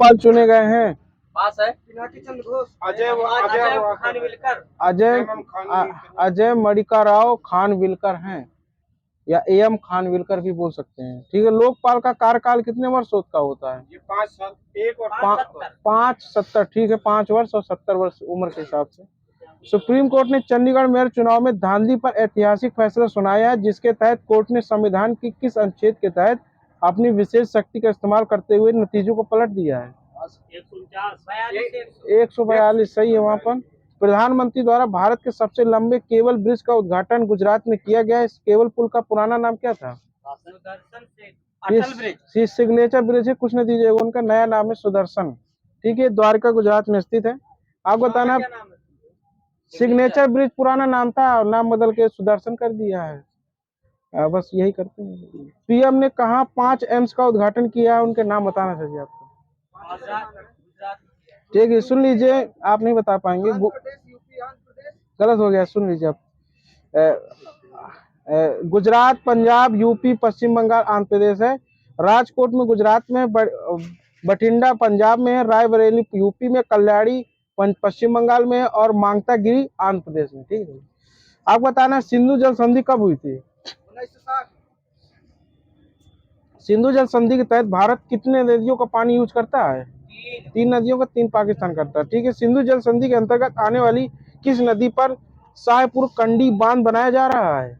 लोकपाल चुने गए हैं? पास है। अजय मणिका राव खानविलकर हैं, या एम खानविलकर भी बोल सकते हैं। ठीक है, लोकपाल का कार्यकाल कितने वर्ष का होता है? ये 5 साल, 1 और 5-70। ठीक है, 5 वर्ष और 70 वर्ष उम्र के हिसाब से। सुप्रीम कोर्ट ने चंडीगढ़ मेयर चुनाव में धांधली पर ऐतिहासिक फैसला सुनाया है, जिसके तहत कोर्ट ने संविधान की किस अनुच्छेद के तहत अपनी विशेष शक्ति का इस्तेमाल करते हुए नतीजों को पलट दिया है? 142 सही है। वहां पर प्रधानमंत्री द्वारा भारत के सबसे लंबे केबल ब्रिज का उद्घाटन गुजरात में किया गया। इस केबल पुल का पुराना नाम क्या था? ये सिग्नेचर ब्रिज है, कुछ नहीं दीजिएगा, उनका नया नाम है सुदर्शन। ठीक है, द्वारका गुजरात में स्थित है। आप बताना। सिग्नेचर ब्रिज पुराना नाम था, नाम बदल के सुदर्शन कर दिया है। बस यही करते हैं। पीएम ने कहा 5 एम्स का उद्घाटन किया है, उनके नाम बताना चाहिए आपको। ठीक है, सुन लीजिए, आप नहीं बता पाएंगे, गलत हो गया, सुन लीजिए आप। गुजरात, पंजाब, यूपी, पश्चिम बंगाल, आंध्र प्रदेश है। राजकोट में गुजरात में, बठिंडा पंजाब में है, रायबरेली यूपी में, कल्याणी पश्चिम बंगाल में है, और मांगतागिरी आंध्र प्रदेश में। ठीक है, आप बताना सिंधु जल संधि कब हुई थी? 1960। सिंधु जल संधि के तहत भारत कितने नदियों का पानी यूज करता है? 3 नदियों का, 3 पाकिस्तान करता है। ठीक है, सिंधु जल संधि के अंतर्गत आने वाली किस नदी पर शाहपुर कंडी बांध बनाया जा रहा है?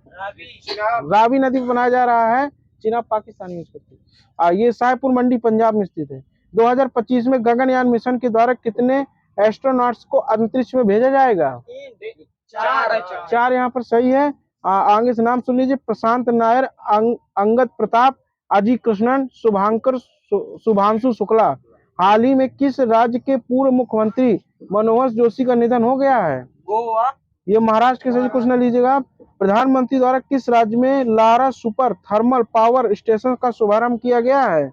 रावी नदी पर बनाया जा रहा है। चिनाब पाकिस्तान यूज करती है। ये शाहपुर मंडी पंजाब में स्थित है। 2025 में गगनयान मिशन के द्वारा कितने एस्ट्रोनॉट्स को अंतरिक्ष में भेजा जाएगा? 4 यहाँ पर सही है। आगे से नाम सुन लीजिए। प्रशांत नायर, अंगद प्रताप, अजय कृष्णन, शुभांशु शुक्ला। हाल ही में किस राज्य के पूर्व मुख्यमंत्री मनोहर जोशी का निधन हो गया है? गोवा। ये महाराष्ट्र के सही, कुछ न लीजिएगा। प्रधानमंत्री द्वारा किस राज्य में Lara super thermal power station का शुभारंभ किया गया है?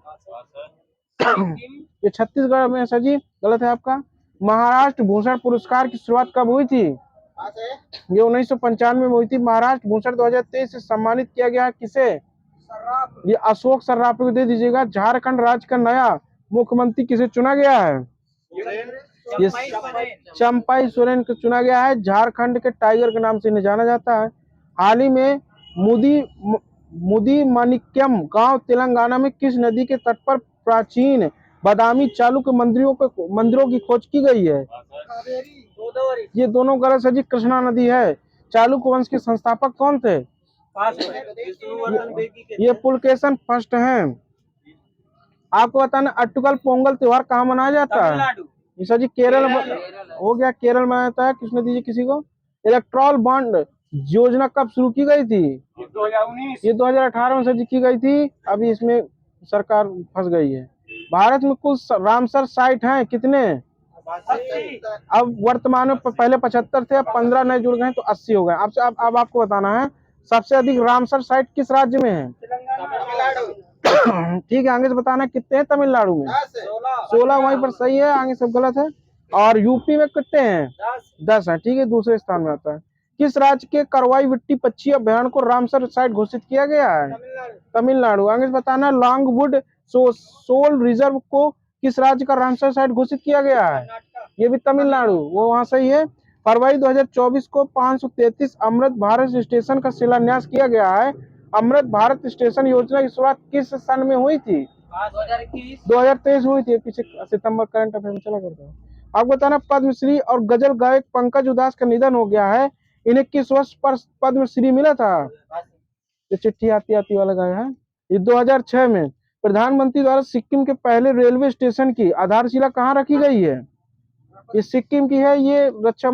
ये छत्तीसगढ़ में सर जी, गलत है आपका। महाराष्ट्र भूषण पुरस्कार की शुरुआत कब हुई थी? ये 1995 में हुई थी। महाराष्ट्र भूषण 2023 से सम्मानित किया गया किसे? ये अशोक सर्राफ को दे दीजिएगा। झारखंड राज्य का नया मुख्यमंत्री किसे चुना गया है? ये चंपाई सोरेन को चुना गया है। झारखंड के टाइगर के नाम से इन्हें जाना जाता है। हाल ही में मुदी माणिक्यम गांव तेलंगाना में किस नदी के तट पर प्राचीन बादामी चालुक्य मंदिरों की खोज की गई है? ये दोनों गलत है जी, कृष्णा नदी है। चालुक्य वंश के संस्थापक कौन थे? ये पुलकेशन फर्स्ट हैं। आपको बताना अट्टुकल पोंगल त्योहार कहाँ मनाया जाता है? सर जी केरल हो गया, केरल में आता है। किसने दीजिए किसी को। इलेक्ट्रॉल बॉन्ड योजना कब शुरू की गई थी? 2019। ये 2018 में सर जी की गई थी। अभी इसमें सरकार फंस गई है। भारत में कुल रामसर साइट हैं कितने? अब वर्तमान में पहले 75 थे, अब 15 नए जुड़ गए तो 80 हो गए। अब आपको बताना है सबसे अधिक रामसर साइट किस राज्य में है? ठीक है, आगे से बताना कितने हैं तमिलनाडु में? 16 वहीं पर सही है, आगे सब गलत है। और यूपी में कितने हैं? 10 है। ठीक है, दूसरे स्थान में आता है। किस राज्य के करवाई विट्टी पक्षी अभ्यारण्य को रामसर साइट घोषित किया गया है? तमिलनाडु। आगे से बताना लॉन्गवुड सोल रिजर्व को किस राज्य का रामसर साइट घोषित किया गया है? ये भी तमिलनाडु, वो वहां सही है। फरवरी 2024 को 533 अमृत भारत स्टेशन का शिलान्यास किया गया है। अमृत भारत स्टेशन योजना की शुरुआत किस सन में हुई थी? 2023 हुई थी। पीछे सितंबर करंट अफेयर में चला करता है। आपको बताना पद्मश्री और गजल गायक पंकज उदास का निधन हो गया है। इन्हें किस वर्ष पर पद्मश्री मिला था? ये चिट्ठी आती आती वाला गाया है। ये 2006 में। प्रधानमंत्री द्वारा सिक्किम के पहले रेलवे स्टेशन की आधारशिला कहाँ रखी गई है? ये सिक्किम की है। ये रक्षा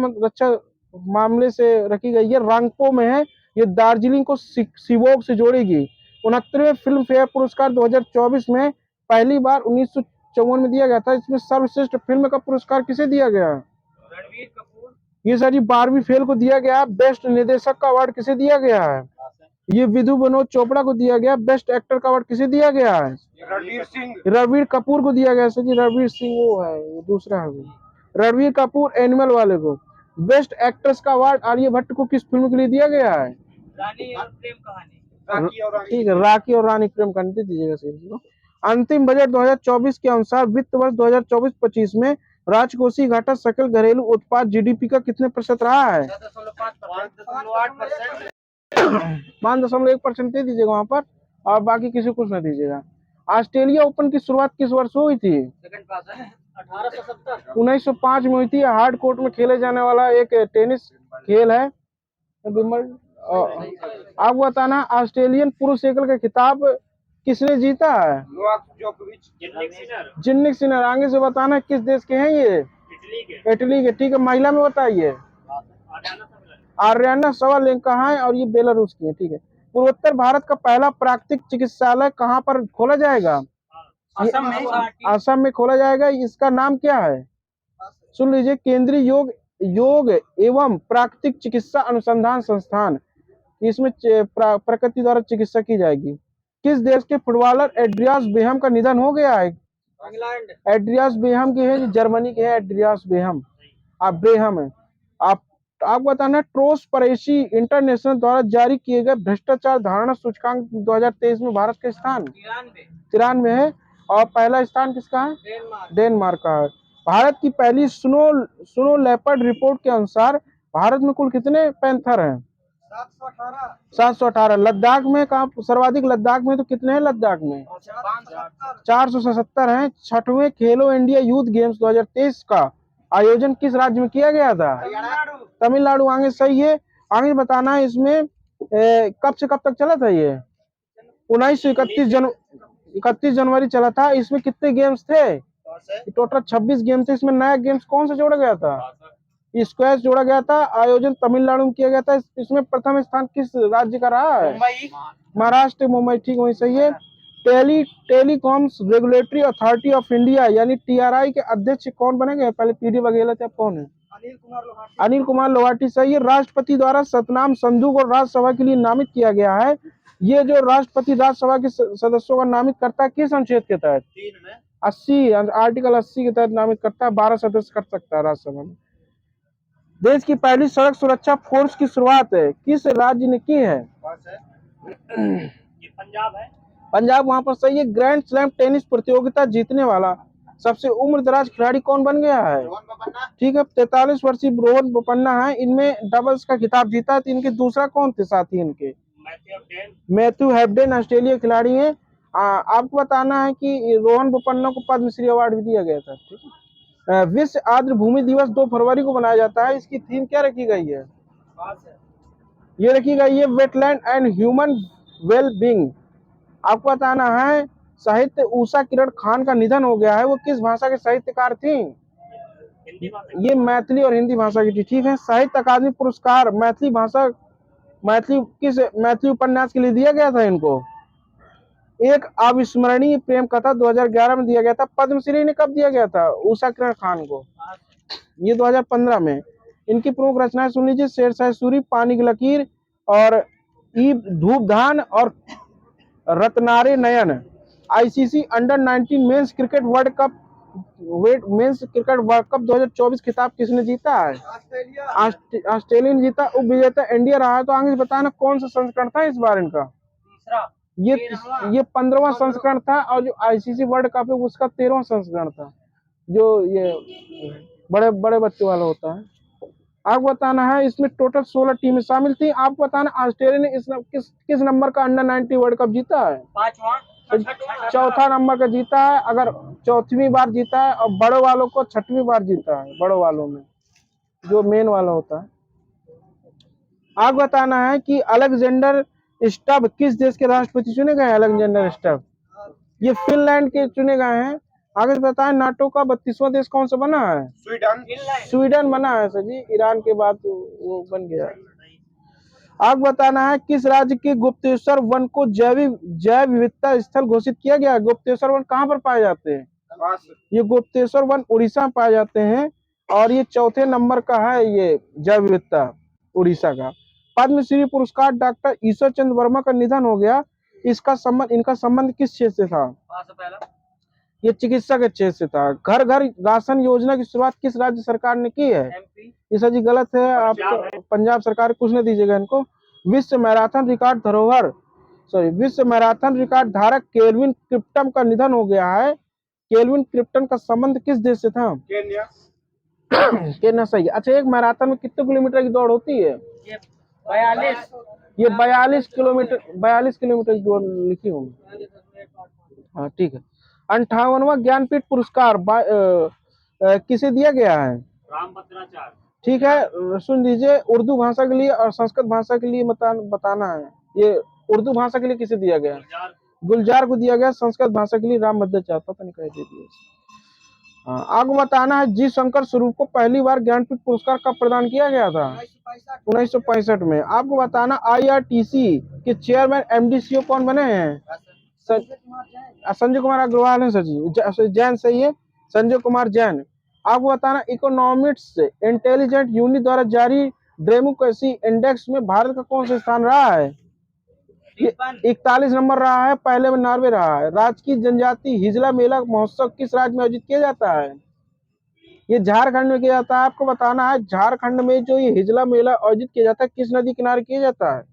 मामले से रखी गई है, रंगपो में है। ये दार्जिलिंग को सिवोग से जोड़ेगी। 69वें फिल्म फेयर पुरस्कार 2024 में पहली बार 1954 में दिया गया था। इसमें सर्वश्रेष्ठ फिल्म का पुरस्कार किसे दिया गया? रणवीर कपूर। ये सर जी 12वीं फेल को दिया गया। बेस्ट निर्देशक का अवार्ड किसे दिया गया है? ये विधु विनोद चोपड़ा को दिया गया। बेस्ट एक्टर का अवार्ड किसे दिया गया है? रणवीर कपूर को दिया गया। सर जी रणवीर सिंह वो है, वो दूसरा है। रणवीर कपूर एनिमल वाले को। बेस्ट एक्ट्रेस का अवार्ड आलिया भट्ट को किस फिल्म के लिए दिया गया है? रानी और प्रेम कहानी। ठीक है, राखी और रानी प्रेम कहानी दीजिएगा सर जी को। अंतिम बजट 2024 के अनुसार वित्त वर्ष 2024-25 में राजकोषीय घाटा सकल घरेलू उत्पाद जीडीपी का कितने प्रतिशत रहा है? 5.8%। 5.1% दे दीजिएगा वहां पर, और बाकी किसी को कुछ ना दीजिएगा। ऑस्ट्रेलिया ओपन की शुरुआत किस वर्ष हुई थी? सेकंड पास है 1870। 1905 में हुई थी। हार्ड कोर्ट में खेले जाने वाला एक टेनिस खेल है। आपको बताना, ऑस्ट्रेलियन पुरुष एकल का खिताब किसने जीता है? नोवाक जोकोविच। जिन्निक सिनर। आगे से बताना किस देश के हैं ये? इटली के। ठीक है, महिला में बताइए। आर्याना सवालेंका कहाँ है, और ये बेलारूस की है। ठीक है। पूर्वोत्तर भारत का पहला प्राकृतिक चिकित्सालय कहाँ पर खोला जाएगा? असम में। असम में खोला जाएगा। इसका नाम क्या है? सुन लीजिए, केंद्रीय योग एवं प्राकृतिक चिकित्सा अनुसंधान संस्थान। इसमें प्रकृति द्वारा चिकित्सा की जाएगी। किस देश के फुटबॉलर एड्रियास बेहम का निधन हो गया है? इंग्लैंड। एड्रियास बेहम के है, जर्मनी के है एड्रियास बेहम। आप ब्रेहम है। आप बताना, ट्रोस परेशी इंटरनेशनल द्वारा जारी किए गए भ्रष्टाचार धारणा सूचकांक 2023 में भारत का स्थान 93 है। और पहला स्थान किसका है? डेनमार्क का है। भारत की पहली स्नो लेपर्ड रिपोर्ट के अनुसार भारत में कुल कितने पैंथर हैं? 718। लद्दाख में कहाँ सर्वाधिक? लद्दाख में तो कितने हैं लद्दाख में? 477 हैं। 6वें खेलो इंडिया यूथ गेम्स 2023 का आयोजन किस राज्य में किया गया था? तमिलनाडु। आगे सही है। आगे बताना है इसमें कब से कब तक चला था ये? 31 जनवरी चला था। इसमें कितने गेम्स थे? टोटल 26 गेम्स थे। इसमें नया गेम्स कौन सा जोड़ा गया था? स्क्वैश जोड़ा गया था। आयोजन तमिलनाडु में किया गया था। इसमें प्रथम स्थान किस राज्य का रहा है? महाराष्ट्र, मुंबई। ठीक, वही सही है। Telecoms regulatory authority of India यानी टीआरआई के अध्यक्ष कौन बनेंगे? पहले पीडी वघेला थे, अब कौन है? अनिल कुमार लोहाटी। सही है। राष्ट्रपति द्वारा सतनाम संधू को राज्यसभा के लिए नामित किया गया है। ये जो राष्ट्रपति राज्यसभा के सदस्यों का नामित करता है किस अनुच्छेद के तहत? 80 आर्टिकल 80 के तहत नामित करता है। 12 सदस्य कर सकता है राज्यसभा में। देश की पहली सड़क सुरक्षा फोर्स की शुरुआत है किस राज्य ने की है? ये पंजाब है। पंजाब। वहां पर सही है। ग्रैंड स्लैम टेनिस प्रतियोगिता जीतने वाला सबसे उम्र दराज खिलाड़ी कौन बन गया है? ठीक है, 43 वर्षीय रोहन बोपन्ना है। इनमें डबल्स का खिताब जीता। तो इनके दूसरा कौन थे साथी इनके? मैथ्यू हैब्डेन ऑस्ट्रेलिया खिलाड़ी हैं। आपको बताना है कि रोहन बोपन्ना को पद्मश्री अवार्ड भी दिया गया था। ठीक है। विश्व आर्द्र भूमि दिवस 2 फरवरी को मनाया जाता है। इसकी थीम क्या रखी गई है? ये रखी गई है wetland and human well being. आपको बताना है साहित्य उषा किरण खान का निधन हो गया है। वो किस भाषा के साहित्यकार थी? ये मैथिली और हिंदी भाषा की थी। ठीक है। साहित्य अकादमी पुरस्कार मैथिली उपन्यास के लिए दिया गया था इनको। एक अविस्मरणीय प्रेम कथा 2011 में दिया गया था। पद्मश्री ने कब दिया गया था उषा किरण खान को? ये 2015 में। इनकी प्रमुख रचनाएं सुन लीजिए, शेरशाह सूरी, पानी की लकीर और ईब धूपधान और रत्नारे नयन। ICC under 19 men's cricket world cup 2024 खिताब किसने जीता है? ऑस्ट्रेलिया ने जीता। उप विजेता इंडिया रहा है। तो आगे बताना कौन सा संस्करण था इस बार इनका? ये 15वां संस्करण था। और जो आईसीसी वर्ल्ड कप है उसका 13वां संस्करण था, जो ये बड़े बड़े बच्चों वाला होता है। आपको बताना है इसमें टोटल 16 टीमें शामिल थी। आपको बताना ऑस्ट्रेलिया ने किस नंबर का अंडर 90 वर्ल्ड कप जीता है? 4था नंबर का जीता है। अगर 4वीं बार जीता है। और बड़ों वालों को 6वीं बार जीता है। बड़ों वालों में जो मेन वाला होता है। आपको बताना है कि अलेक्जेंडर स्टब किस देश के राष्ट्रपति चुने गए? अलेक्जेंडर स्टब ये फिनलैंड के चुने गए हैं। आगे बताएं नाटो का 32वां देश कौन सा बना है? स्वीडन बना है सर जी। ईरान के बाद वो बन गया। आपको बताना है किस राज्य के गुप्तेश्वर वन को जैव विविधता स्थल घोषित किया गया? गुप्तेश्वर वन कहाँ पर पाए जाते हैं? ये गुप्तेश्वर वन उड़ीसा में पाए जाते हैं। और ये 4थे नंबर का है ये जैव विविधता उड़ीसा का। पद्मश्री पुरस्कार डॉक्टर ईश्वर चंद्र वर्मा का निधन हो गया। इनका संबंध किस क्षेत्र से था? ये चिकित्सा के क्षेत्र से था। घर घर राशन योजना की शुरुआत किस राज्य सरकार ने की है? ये सर जी गलत है। आप पंजाब सरकार। कुछ नहीं दीजिएगा इनको। विश्व मैराथन रिकॉर्ड धरोहर सॉरी विश्व मैराथन रिकॉर्ड धारक केल्विन क्रिप्टन का निधन हो गया है। केल्विन क्रिप्टन का संबंध किस देश से था? केन्या। केन्या सही है। अच्छा, एक मैराथन में कितने किलोमीटर की दौड़ होती है? ये 42। ये 42 किलोमीटर की दौड़ लिखी होगी। हाँ ठीक है। 58वां ज्ञानपीठ पुरस्कार किसे दिया गया है? रामभद्राचार्य। ठीक है, सुन लीजिए, उर्दू भाषा के लिए और संस्कृत भाषा के लिए बताना है। ये उर्दू भाषा के लिए किसे दिया गया? गुलजार को दिया गया। संस्कृत भाषा के लिए रामभद्राचार्य, पता नहीं कैसे दिया। हाँ, आपको बताना है जी शंकर स्वरूप को पहली बार ज्ञानपीठ पुरस्कार कब प्रदान किया गया था? 1965 में। आपको बताना IRTC के चेयरमैन MD CEO कौन बने हैं? संजय कुमार अग्रवाल है सर। जैन सही है, संजय कुमार जैन। आपको बताना इकोनॉमिक्स इंटेलिजेंट यूनिट द्वारा जारी डेमोक्रेसी इंडेक्स में भारत का कौन सा स्थान रहा है? 41 नंबर रहा है। पहले में नॉर्वे रहा है। राजकीय जनजाति हिजला मेला महोत्सव किस राज्य में आयोजित किया जाता है? ये झारखंड में किया जाता है। आपको बताना है झारखंड में जो ये हिजला मेला आयोजित किया जाता है किस नदी किनारे किया जाता है?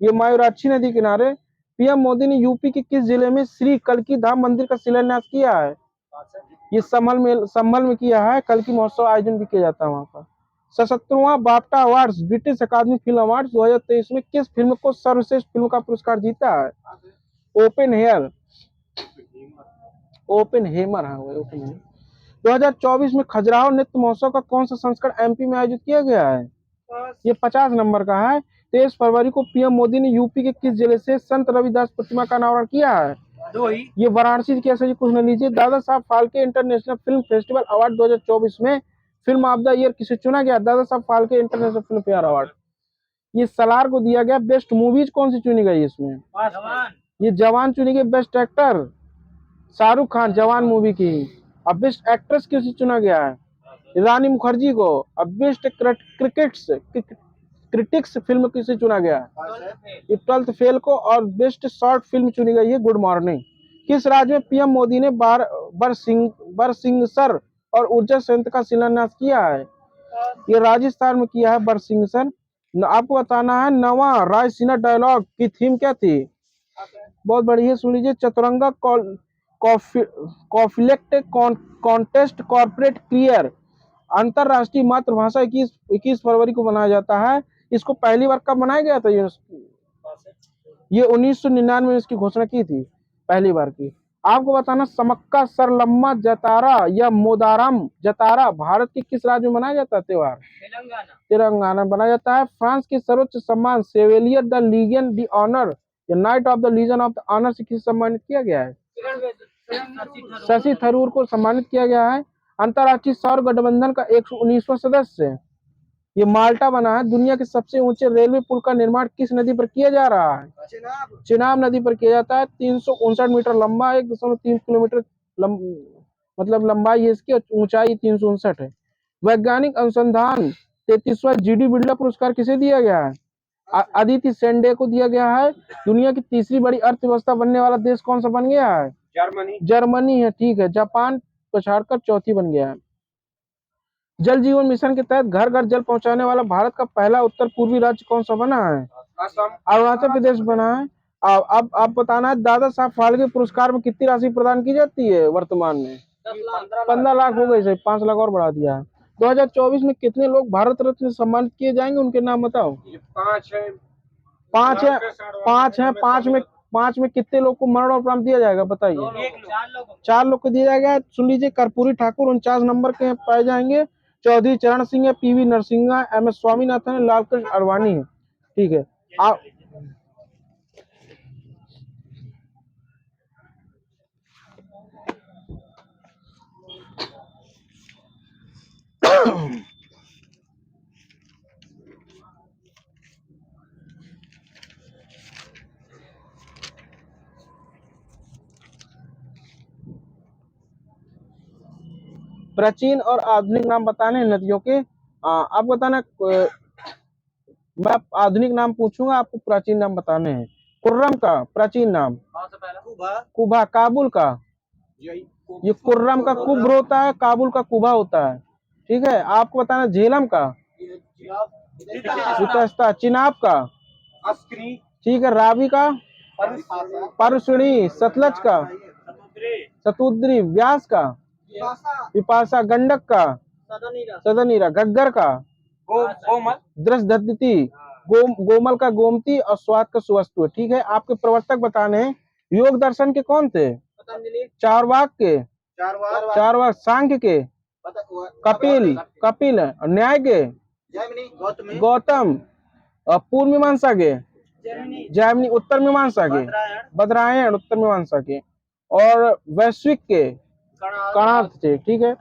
ये मायूराक्षी नदी किनारे। पीएम मोदी ने यूपी के किस जिले में श्री कल्की धाम मंदिर का शिलान्यास किया है? ये संभल में किया है। कल्की महोत्सव आयोजन भी किया जाता है वहां पर। 77वां बाफ्टा अवार्ड्स ब्रिटिश अकादमी फिल्म अवार्ड्स 2023 में किस फिल्म को सर्वश्रेष्ठ फिल्म का पुरस्कार जीता है? ओपेनहेयर। ओपेनहेमर, हाँ वही ओपेनहेमर। 2024 में खजुराहो नृत्य महोत्सव का कौन सा संस्करण MP में आयोजित किया गया है? ये 50 नंबर का है। 23 फरवरी को पीएम मोदी ने यूपी के किस जिले से संत रविदास प्रतिमा का अनावरण किया है? ये वाराणसी की ऐसा कुछ न लीजिए। Dada Saheb Phalke international film festival award 2024 में फिल्म ऑफ द ईयर किसे चुना गया? Dada Saheb Phalke international film fair award. ये सलार को दिया गया। बेस्ट मूवीज कौन सी चुनी गई इसमें? ये जवान चुनी गई बेस्ट एक्टर, शाहरुख खान जवान मूवी की। अब बेस्ट एक्ट्रेस किसे चुना गया है? रानी मुखर्जी को। अब बेस्ट क्रिटिक्स फिल्म किसे चुना गया है? ये 12th फेल को। और बेस्ट शॉर्ट फिल्म चुनी गई है गुड मॉर्निंग। किस राज्य में पीएम मोदी ने बरसिंगसर और ऊर्जा संयंत्र का शिलान्यास किया है? ये राजस्थान में किया है बरसिंगसर। आपको बताना है 9वां रायसीना डायलॉग की थीम क्या थी? बहुत बढ़िया, सुन लीजिए। Chaturanga conflict contest corporate clear अंतरराष्ट्रीय मातृभाषा 21 फरवरी को मनाया जाता है। इसको पहली बार कब मनाया गया था? ये 1999 में इसकी घोषणा की थी पहली बार की। आपको बताना समक्का सरलम्मा जतारा या मोदाराम जतारा भारत के किस राज्य में मनाया जाता है त्योहार? तेलंगाना बनाया जाता है। फ्रांस के सर्वोच्च सम्मान chevalier the legion de honour या knight of the legion of the honour से किसे सम्मानित किया गया है? शशि थरूर को सम्मानित किया गया है। अंतर्राष्ट्रीय सौर गठबंधन का 119वां सदस्य ये माल्टा बना है। दुनिया के सबसे ऊंचे रेलवे पुल का निर्माण किस नदी पर किया जा रहा है? चिनाब नदी पर किया जाता है। 359 मीटर लंबा, 1.3 किलोमीटर मतलब लंबाई है इसकी, ऊंचाई 359 है। वैज्ञानिक अनुसंधान 33वां GD बिरला पुरस्कार किसे दिया गया है? अदिति सेंडे को दिया गया है। दुनिया की तीसरी बड़ी अर्थव्यवस्था बनने वाला देश कौन सा बन गया है? जर्मनी है, ठीक है। जापान पछाड़कर चौथी बन गया है। जल जीवन मिशन के तहत घर घर जल पहुंचाने वाला भारत का पहला उत्तर पूर्वी राज्य कौन सा बना है? अरुणाचल प्रदेश बना है। अब आप बताना है दादा साहब फाल्के पुरस्कार में कितनी राशि प्रदान की जाती है वर्तमान में? 15 लाख हो गई, 5 लाख और बढ़ा दिया है। 2024 में कितने लोग भारत रत्न से सम्मानित किए जाएंगे, उनके नाम बताओ। 5 है। 5 में कितने लोग को मरणोपरांत दिया जाएगा बताइए? 4 लोग को दिया जाएगा। सुन लीजिए, कर्पूरी ठाकुर 49 नंबर के पाए जाएंगे। चौधरी चरण सिंह है, PV नरसिंहा, MS स्वामीनाथन है, लालकृष्ण अडवाणी है। ठीक है। आप प्राचीन और आधुनिक नाम बताने हैं नदियों के। आप बताना, मैं आधुनिक नाम पूछूंगा, आपको प्राचीन नाम बताने हैं। कुर्रम का प्राचीन नाम? कुबा। काबुल का? ये कुर्रम का कुब्र होता है, काबुल का कुबा होता है। ठीक है। आपको बताना झेलम का? चिनाब का? ठीक है। रावी का? परसुणी, सतलज का, समुद्री, सतुद्री, व्यास का, विपाशा, गंडक का, सदनीरा, घग्गर का, कोमल, दृष्टि, गोमल का गोमती और स्वाद का सुवस्तु। ठीक है, आपके प्रवर्तक बताने हैं योग दर्शन के कौन थे? पतंजलि, चारवाक के, चारवाक, सांख्य के, कपिल, कपिल, और न्याय के, गौतमी, गौतम, और पूर्व मीमांसा के, जैमिनी, जैमिनी, उत्तर मीमांसा के, बदरायण, उत्तर मीमांसा के, और वैश्विक के कणार्थ थे। ठीक है,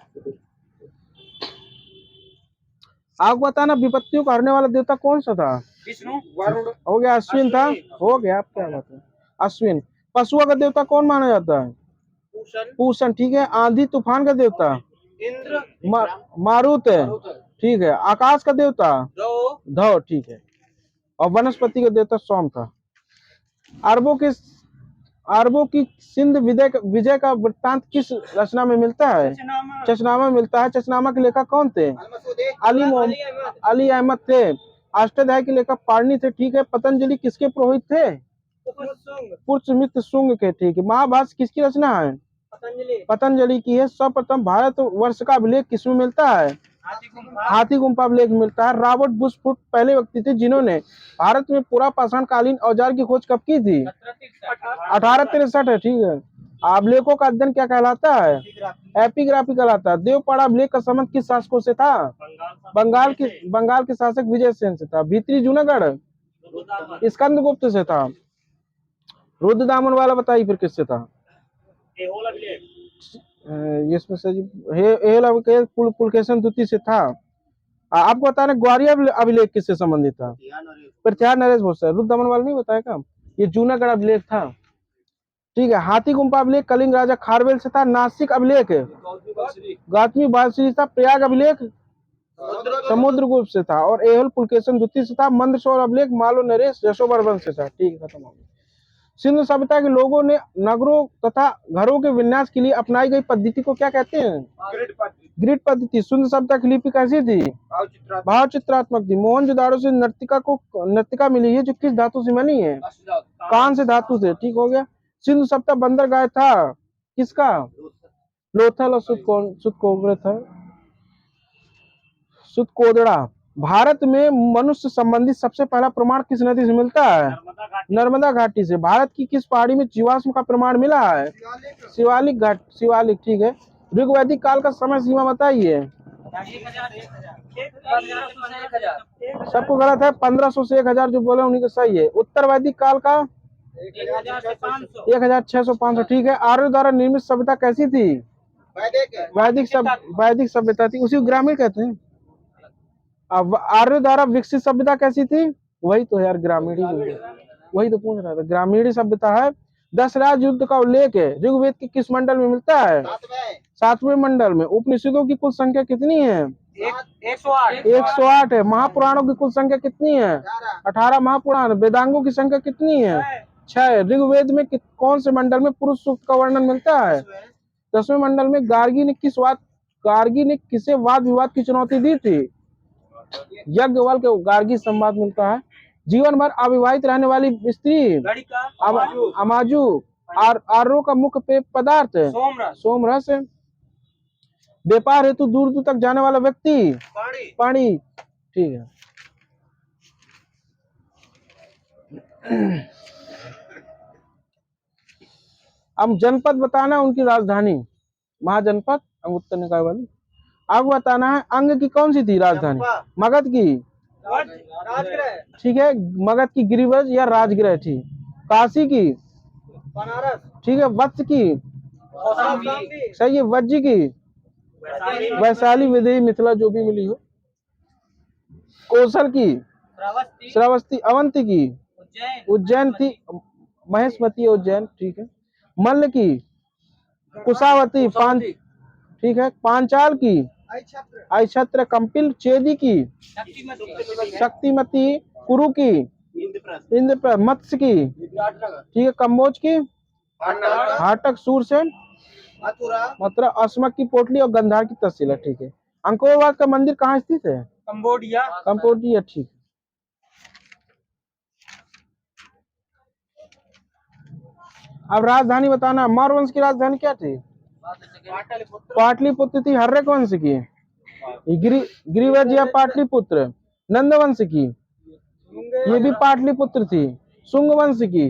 आपको बताना विपत्तियों को हरने वाला देवता कौन सा था? विष्णु, वरुण, हो गया, अश्विन था, हो गया, आप क्या बात है, अश्विन। पशुओं का देवता कौन माना जाता है? पूषण, पूषण। ठीक है, आंधी तूफान का देवता इंद्र, मारुत है। ठीक है, आकाश का देवता धौ। ठीक है, और वनस्पति का देवता सोम था। अरबों की सिंध विजय का वृत्तांत किस रचना में मिलता है? चचनामा में मिलता है। चचनामा के लेखक कौन थे? अली अहमद थे। अष्टाध्याय के लेखक पाणिनि थे। ठीक है, पतंजलि किसके पुरोहित थे? पुष्यमित्र शुंग के। ठीक है, महाभाष्य किसकी रचना है? पतंजलि की है। सर्वप्रथम भारत वर्ष का अभिलेख किसमें मिलता है? हाथी गुम्फा अभिलेख मिलता है। रॉबर्ट बुशफूट पहले व्यक्ति थे जिन्होंने भारत में पूरा पाषाण कालीन औजार की खोज कब की थी? 1863 है। ठीक है, अभिलेखों का अध्ययन क्या कहलाता है? एपिग्राफी कहलाता है। देवपाड़ा अभिलेख का संबंध किस शासकों से था? बंगाल के शासक विजय सेन से था। भीतरी जूनागढ़ स्कंदगुप्त से था। रुद्रदामन वाला बताइए फिर किससे था? एहोल अभिलेख, इसमें से पुलकेशन द्वितीय से था। आपको बताना ग्वालियर अभिलेख किससे संबंधित था? पृथ्वी नरेश भोसले। रुद्रदमन वाला नहीं बताया, ये जूनागढ़ अभिलेख था। ठीक है, हाथी गुम्फा अभिलेख कलिंग राजा खारवेल से था। नासिक अभिलेख गौतमी बालश्री था। प्रयाग अभिलेख समुद्रगुप्त से था। और एहोल पुलकेशन द्वितीय से था। मंदसौर अभिलेख मालो नरेश यशोवर्मन से था। ठीक है, खत्म हो गया। सिंधु सभ्यता के लोगों ने नगरों तथा घरों के विन्यास के लिए अपनाई गई पद्धति को क्या कहते हैं? ग्रिड पद्धति। सिंधु सभ्यता की लिपि कैसी थी? भाव चित्रात्मक थी। मोहनजोदाड़ो से नर्तिका मिली है जो किस धातु से बनी है? कान से धातु से। ठीक हो गया। सिंधु सभ्यता बंदरगाह था किसका? लोथल और सुतकोदड़ा। भारत में मनुष्य संबंधी सबसे पहला प्रमाण किस नदी से मिलता है? नर्मदा घाटी से। भारत की किस पहाड़ी में जीवाश्म का प्रमाण मिला है? शिवालिक घाट, शिवालिक। ठीक है, ऋग्वैदिक काल का समय सीमा बताइए। सबको गलत है। 1500 से 1000 जो बोले उन्हीं का सही है। उत्तर वैदिक काल का 1600-500। ठीक है, आर्यों द्वारा निर्मित सभ्यता कैसी थी? वैदिक सभ्यता थी, उसी को ग्रामीण कहते हैं। अब आर्यों द्वारा विकसित सभ्यता कैसी थी? वही तो यार ग्रामीण ही, वही तो पूछ रहा था, ग्रामीण सभ्यता है। 10 राज युद्ध का उल्लेख है ऋग्वेद के किस मंडल में मिलता है? 7वें मंडल में। उपनिषदों की कुल संख्या कितनी है? 108 है। महापुराणों की कुल संख्या कितनी है? 18 महापुराण। वेदांगों की संख्या कितनी है? 6। ऋग्वेद में कौन से मंडल में पुरुष सूक्त का वर्णन मिलता है? 10वें मंडल में। गार्गी ने किसे वाद विवाद की चुनौती दी थी? यज्ञवल्क्य के गार्गी संवाद मिलता है। जीवन भर अविवाहित रहने वाली स्त्री अमाजू। आर्यों का मुख्य पेय पदार्थ सोमरस। व्यापार हेतु दूर दूर तक जाने वाला व्यक्ति पानी। ठीक है, अब जनपद बताना उनकी राजधानी। महाजनपद अंगुत्तर निकाय वाली। आपको बताना है अंग की कौन सी थी राजधानी? मगध की। ठीक है, मगध की गिरिव्रज या राजगृह थी। काशी की। ठीक है, वत्स की। सही है, वज्जी की। वैशाली, विदेही, मिथिला जो भी मिली हो। कौशल की। श्रावस्ती। अवंती की। उज्जैन थी। महेशमती उज्जैन। ठीक है, मल्ल की। कुशावती। ठीक है, पांचाल की। अक्षत्र। कंपिल। चेदी की। शक्तिमती। कुरु की। इंद्रप्रस्थ। मत्स्य की। ठीक है, कम्बोज की। हाटक। सूरसेन। मथुरा। अस्मक की पोटली और गंधार की तहसील। ठीक है, अंकोर वाट का मंदिर कहाँ स्थित है? कंबोडिया। ठीक। अब राजधानी बताना। मौर्य वंश की राजधानी क्या थी? पाटलिपुत्र पाटलिपुत्र थी। हर्यक वंश की गिरिवज या पाटलिपुत्र। नंद वंश की ये भी पाटलिपुत्र थी। शुंग वंश की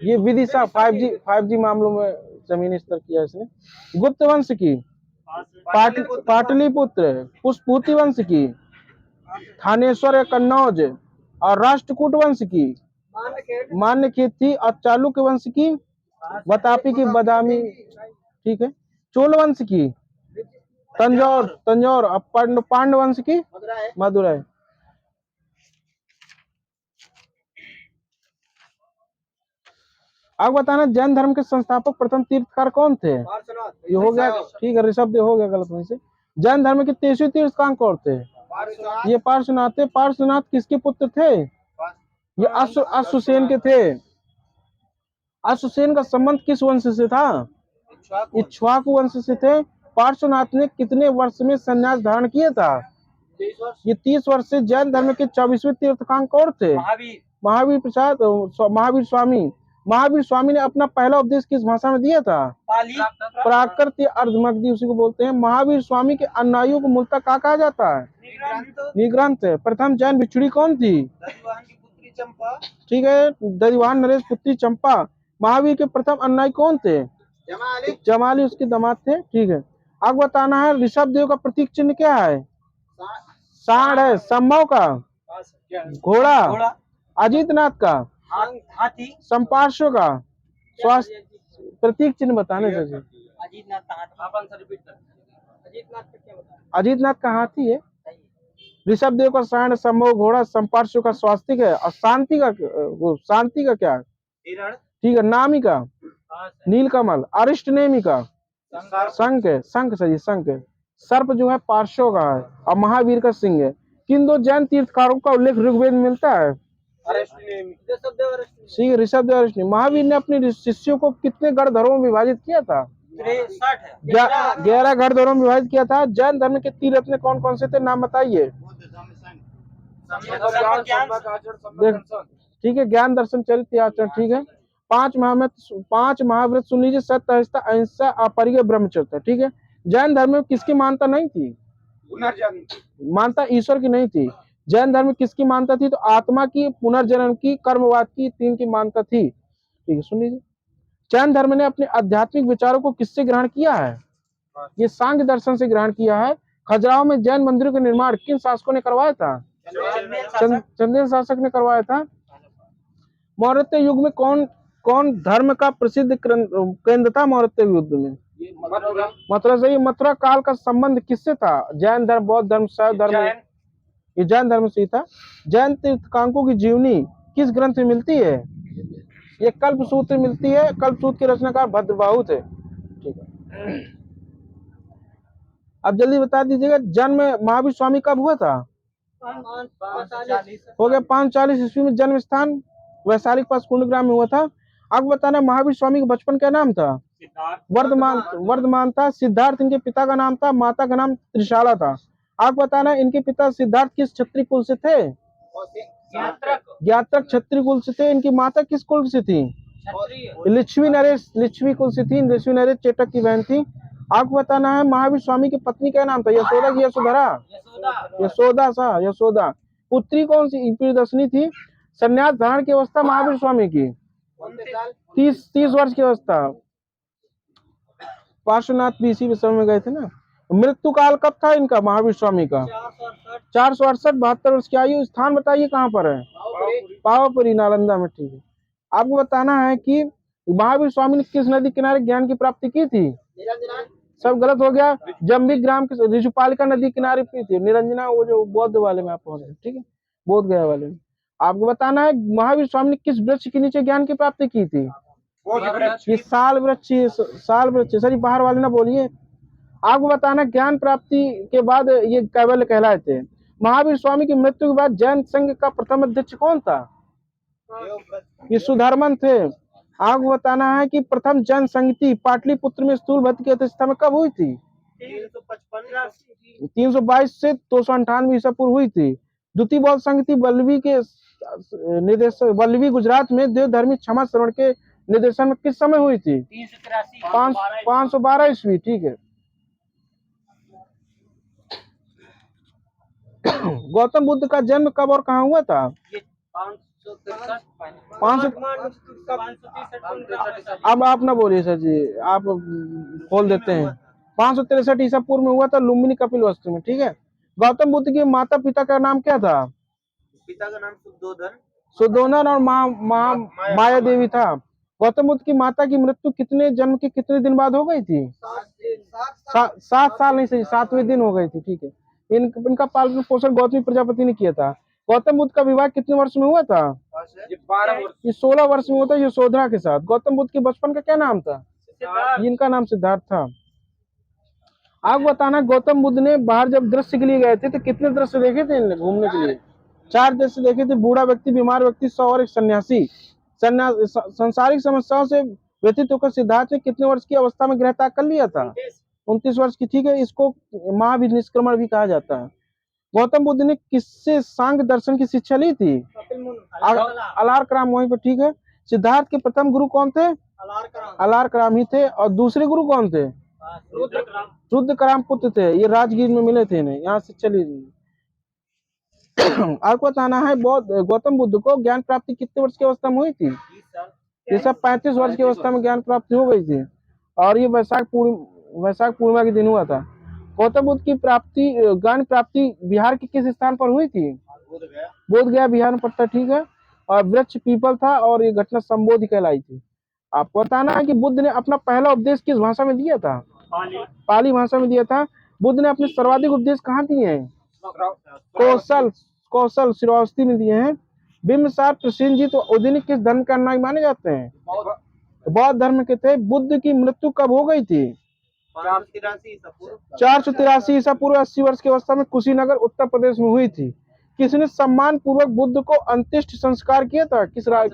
ये विदिशा 5G मामलों में जमीनी स्तर किया इसने। गुप्त वंश की पाटलिपुत्र। पुष्पभूति वंश की थानेश्वर या कन्नौज। और राष्ट्रकूट वंश की मान्यखेत थी। और चालुक्य वंश की वातापी की बदामी। ठीक है। चोल वंश की तंजौर। और पांडव वंश की मदुरै। अब बताना जैन धर्म के संस्थापक प्रथम तीर्थकार कौन थे? ये हो गया। ठीक है, ऋषभ हो गया गलत वहीं से। जैन धर्म के 23वें तीर्थकार कौन थे? ये पार्श्वनाथ थे। पार्श्वनाथ किसके पुत्र थे? ये अश्वसेन के थे। अश्वसेन का संबंध किस वंश से था? इक्ष्वाकु वंश से थे। पार्श्वनाथ ने कितने वर्ष में संन्यास धारण किया था? ये 30 वर्ष से। जैन धर्म के 24वें तीर्थकार कौन थे? महावीर प्रसाद महावीर स्वामी। महावीर स्वामी ने अपना पहला उपदेश किस भाषा में दिया था? प्राकृत या अर्धमगधी उसी को बोलते हैं। महावीर स्वामी के अनुयायियों को मूलतः क्या कहा जाता है? निग्रंथ। प्रथम जैन भिक्षुणी कौन थी? ठीक है, दधिवाहन नरेश पुत्री चंपा। महावीर के प्रथम अनुयायी कौन थे? जमाली उसके दामाद थे। ठीक है। अब बताना है ऋषभ देव का प्रतीक चिन्ह क्या है? सांड है। संभव का घोड़ा। अजीतनाथ का हाथी संपार्श्व का स्वास्थ्य। प्रतीक चिन्ह बताने से। अजीतनाथ का हाथी है। ऋषभ देव का सांड, संभव घोड़ा, संपार्श्व का स्वास्तिक है। और शांति का क्या है? ठीक है। नामी का नीलकमल। अरिष्ट नेमी का शंख है। शंख सही शंख है। सर्प जो है पार्श्व का है। और महावीर का सिंह है। किन दो जैन तीर्थकारों का उल्लेख ऋग्वेद में मिलता है? ठीक है, ऋषभ देव अरिष्ट नेमी। महावीर ने अपने शिष्यों को कितने गणधरों में विभाजित किया था? 11 गणधरों में विभाजित किया था। जैन धर्म के तीर्थरत्न कौन कौन से थे? नाम बताइए। ठीक है, ज्ञान दर्शन चरित्र आचरण। ठीक है। 5 महाव्रत सुन लीजिए। सत्य, अहिंसा, अपरिग्रह, ब्रह्मचर्य। ठीक है। जैन धर्म में किसकी मानता नहीं थी? मानता ईश्वर की नहीं थी। जैन धर्म में किसकी मानता थी? तो आत्मा की, पुनर्जन्म की, कर्मवाद की, 3 की मानता थी। ठीक है, सुन लीजिए। जैन धर्म ने अपने आध्यात्मिक विचारों को किससे ग्रहण किया है? ये सांख्य दर्शन से ग्रहण किया है। खजुराहो में जैन मंदिरों का निर्माण किन शासकों ने करवाया था? चंदेल शासक ने करवाया था। मौर्य युग में कौन धर्म का प्रसिद्ध केंद्र था? मौर्य युग में मथुरा। सही। मथुरा काल का संबंध किससे था? जैन धर्म, बौद्ध धर्म, शैव धर्म। ये जैन धर्म से ही था। जैन तीर्थंकरों की जीवनी किस ग्रंथ में मिलती है? ये कल्प सूत्र मिलती है। कल्प सूत्र के रचनाकार भद्रबाहु थे। ठीक है। अब जल्दी बता दीजिएगा जन्म महावीर स्वामी कब हुआ था? हो गया 540 ईस्वी में। जन्म स्थान वैशाली के पास कुंडग्राम में हुआ था। अब बताना महावीर स्वामी का बचपन क्या नाम था? वर्धमान था। सिद्धार्थ इनके पिता का नाम था। माता का नाम त्रिशाला था। आप बताना इनके पिता सिद्धार्थ किस क्षत्रिय कुल से थे? ज्ञात्रक क्षत्रिय कुल से थे। इनकी माता किस कुल से थी? लिच्छवी नरेश लिच्छवी कुल से थी। लिच्छवी नरेश चेटक की बहन थी। आपको बताना है महावीर स्वामी की पत्नी का नाम था? यशोदा की यशोधरा? यशोदा। पुत्री कौन सी? प्रियदर्शनी थी। संन्यास धारण की अवस्था महावीर स्वामी की 30 वर्ष की अवस्था। पार्श्वनाथ भी इसी समय में गए थे ना। मृत्यु काल कब था इनका? महावीर स्वामी का 468 72 वर्ष की आयु। स्थान बताइए कहाँ पर है? पावापुरी, नालंदा में। ठीक है। आपको बताना है कि महावीर स्वामी ने किस नदी किनारे ज्ञान की प्राप्ति की थी? सब गलत हो गया। जम्बिक ग्राम के ऋषुपालिका नदी किनारे की थी। निरंजना वो जो बौद्ध वाले में आप पहुंच गए। ठीक है, बोध गया वाले में। आपको बताना है महावीर स्वामी ने किस वृक्ष के नीचे ज्ञान की प्राप्ति की थी? ये साल वृक्ष सर बाहर वाले ना बोलिए। आपको बताना ज्ञान प्राप्ति के बाद ये कैवल्य कहलाए थे। महावीर स्वामी की मृत्यु के बाद जैन संघ का प्रथम अध्यक्ष कौन था? ये सुधर्मन थे। आपको बताना है कि प्रथम जैन संगति पाटलिपुत्र में स्थूलभद्र की अध्यक्षता में कब हुई थी? 322 से 298 ईसा पूर्व हुई थी। द्वितीय बौद्ध संगति वल्लभी के निर्देश वल्लभी गुजरात में देवधर्मी क्षमा श्रवण के निर्देशन में किस समय हुई थी? 383 512 ईस्वी, ठीक है। गौतम बुद्ध का जन्म कब और कहाँ हुआ था? ये 563 500 अब आप ना बोलिए सर जी, आप बोल देते हैं। 563 ईसा पूर्व में हुआ था, लुम्बिनी कपिलवस्तु में, ठीक है। गौतम बुद्ध के माता पिता का नाम क्या था? पिता का नाम सुद्धोधन, सुद्धोधन और माँ माया देवी था। गौतम बुद्ध की माता की मृत्यु कितने जन्म के कितने दिन बाद हो गई थी? 7 साल नहीं सही, 7वें दिन हो गई थी, ठीक है। इनका पालन पोषण गौतमी प्रजापति ने किया था। गौतम बुद्ध का विवाह कितने वर्ष में हुआ था? ये 12 वर्ष ये 16 वर्ष में हुआ था यशोधरा के साथ। गौतम बुद्ध के बचपन का क्या नाम था? इनका नाम सिद्धार्थ था। आप बताना, गौतम बुद्ध ने बाहर जब दृश्य के लिए गए थे तो कितने दृश्य देखे थे इनने घूमने के लिए? 4 दृश्य देखे थे। बूढ़ा व्यक्ति, बीमार व्यक्ति, 100 और एक सन्यासी। संसारिक समस्याओं से व्यतीत होकर सिद्धार्थ ने कितने वर्ष की अवस्था में गृह त्याग कर लिया था? 29 वर्ष की, ठीक है। इसको महाविनिष्क्रमण भी कहा जाता है। गौतम बुद्ध ने किससे सांख्य दर्शन की शिक्षा ली थी? अलारकराम, वहीं पर, ठीक है। सिद्धार्थ के प्रथम गुरु कौन थे? अलारकराम ही थे। और दूसरे गुरु कौन थे? रुद्रकराम पुत्र थे। ये राजगीर में मिले थे इन्हें, यहाँ शिक्षा ली। आपको बताना है, गौतम बुद्ध को ज्ञान प्राप्ति कितने वर्ष की अवस्था में हुई थी? ये सब 35 वर्ष की अवस्था में ज्ञान प्राप्ति हो गई थी। और ये वैशाख पूर्णिमा के दिन हुआ था। गौतम बुद्ध की ज्ञान प्राप्ति बिहार के किस स्थान पर हुई थी? बोध गया बिहार में पड़ता, ठीक है। और वृक्ष पीपल था और ये घटना संबोधि कहलाई थी। आपको बताना है कि बुद्ध ने अपना पहला उपदेश किस भाषा में दिया था? पाली भाषा में दिया था। बुद्ध ने अपने सर्वाधिक उपदेश कहाँ दिए हैं? कौशल श्रावस्ती में दिए हैं। बिंबिसार प्रसेनजीत तो उदयनिक किस धर्म के अनुयायी माने जाते हैं? बौद्ध धर्म के थे। बुद्ध की मृत्यु कब हो गई थी? 483 ईसा पूर्व, 80 वर्ष की अवस्था में कुशीनगर उत्तर प्रदेश में हुई थी। किसने सम्मान पूर्वक बुद्ध को अंत्येष्ट संस्कार किया था? किस राज?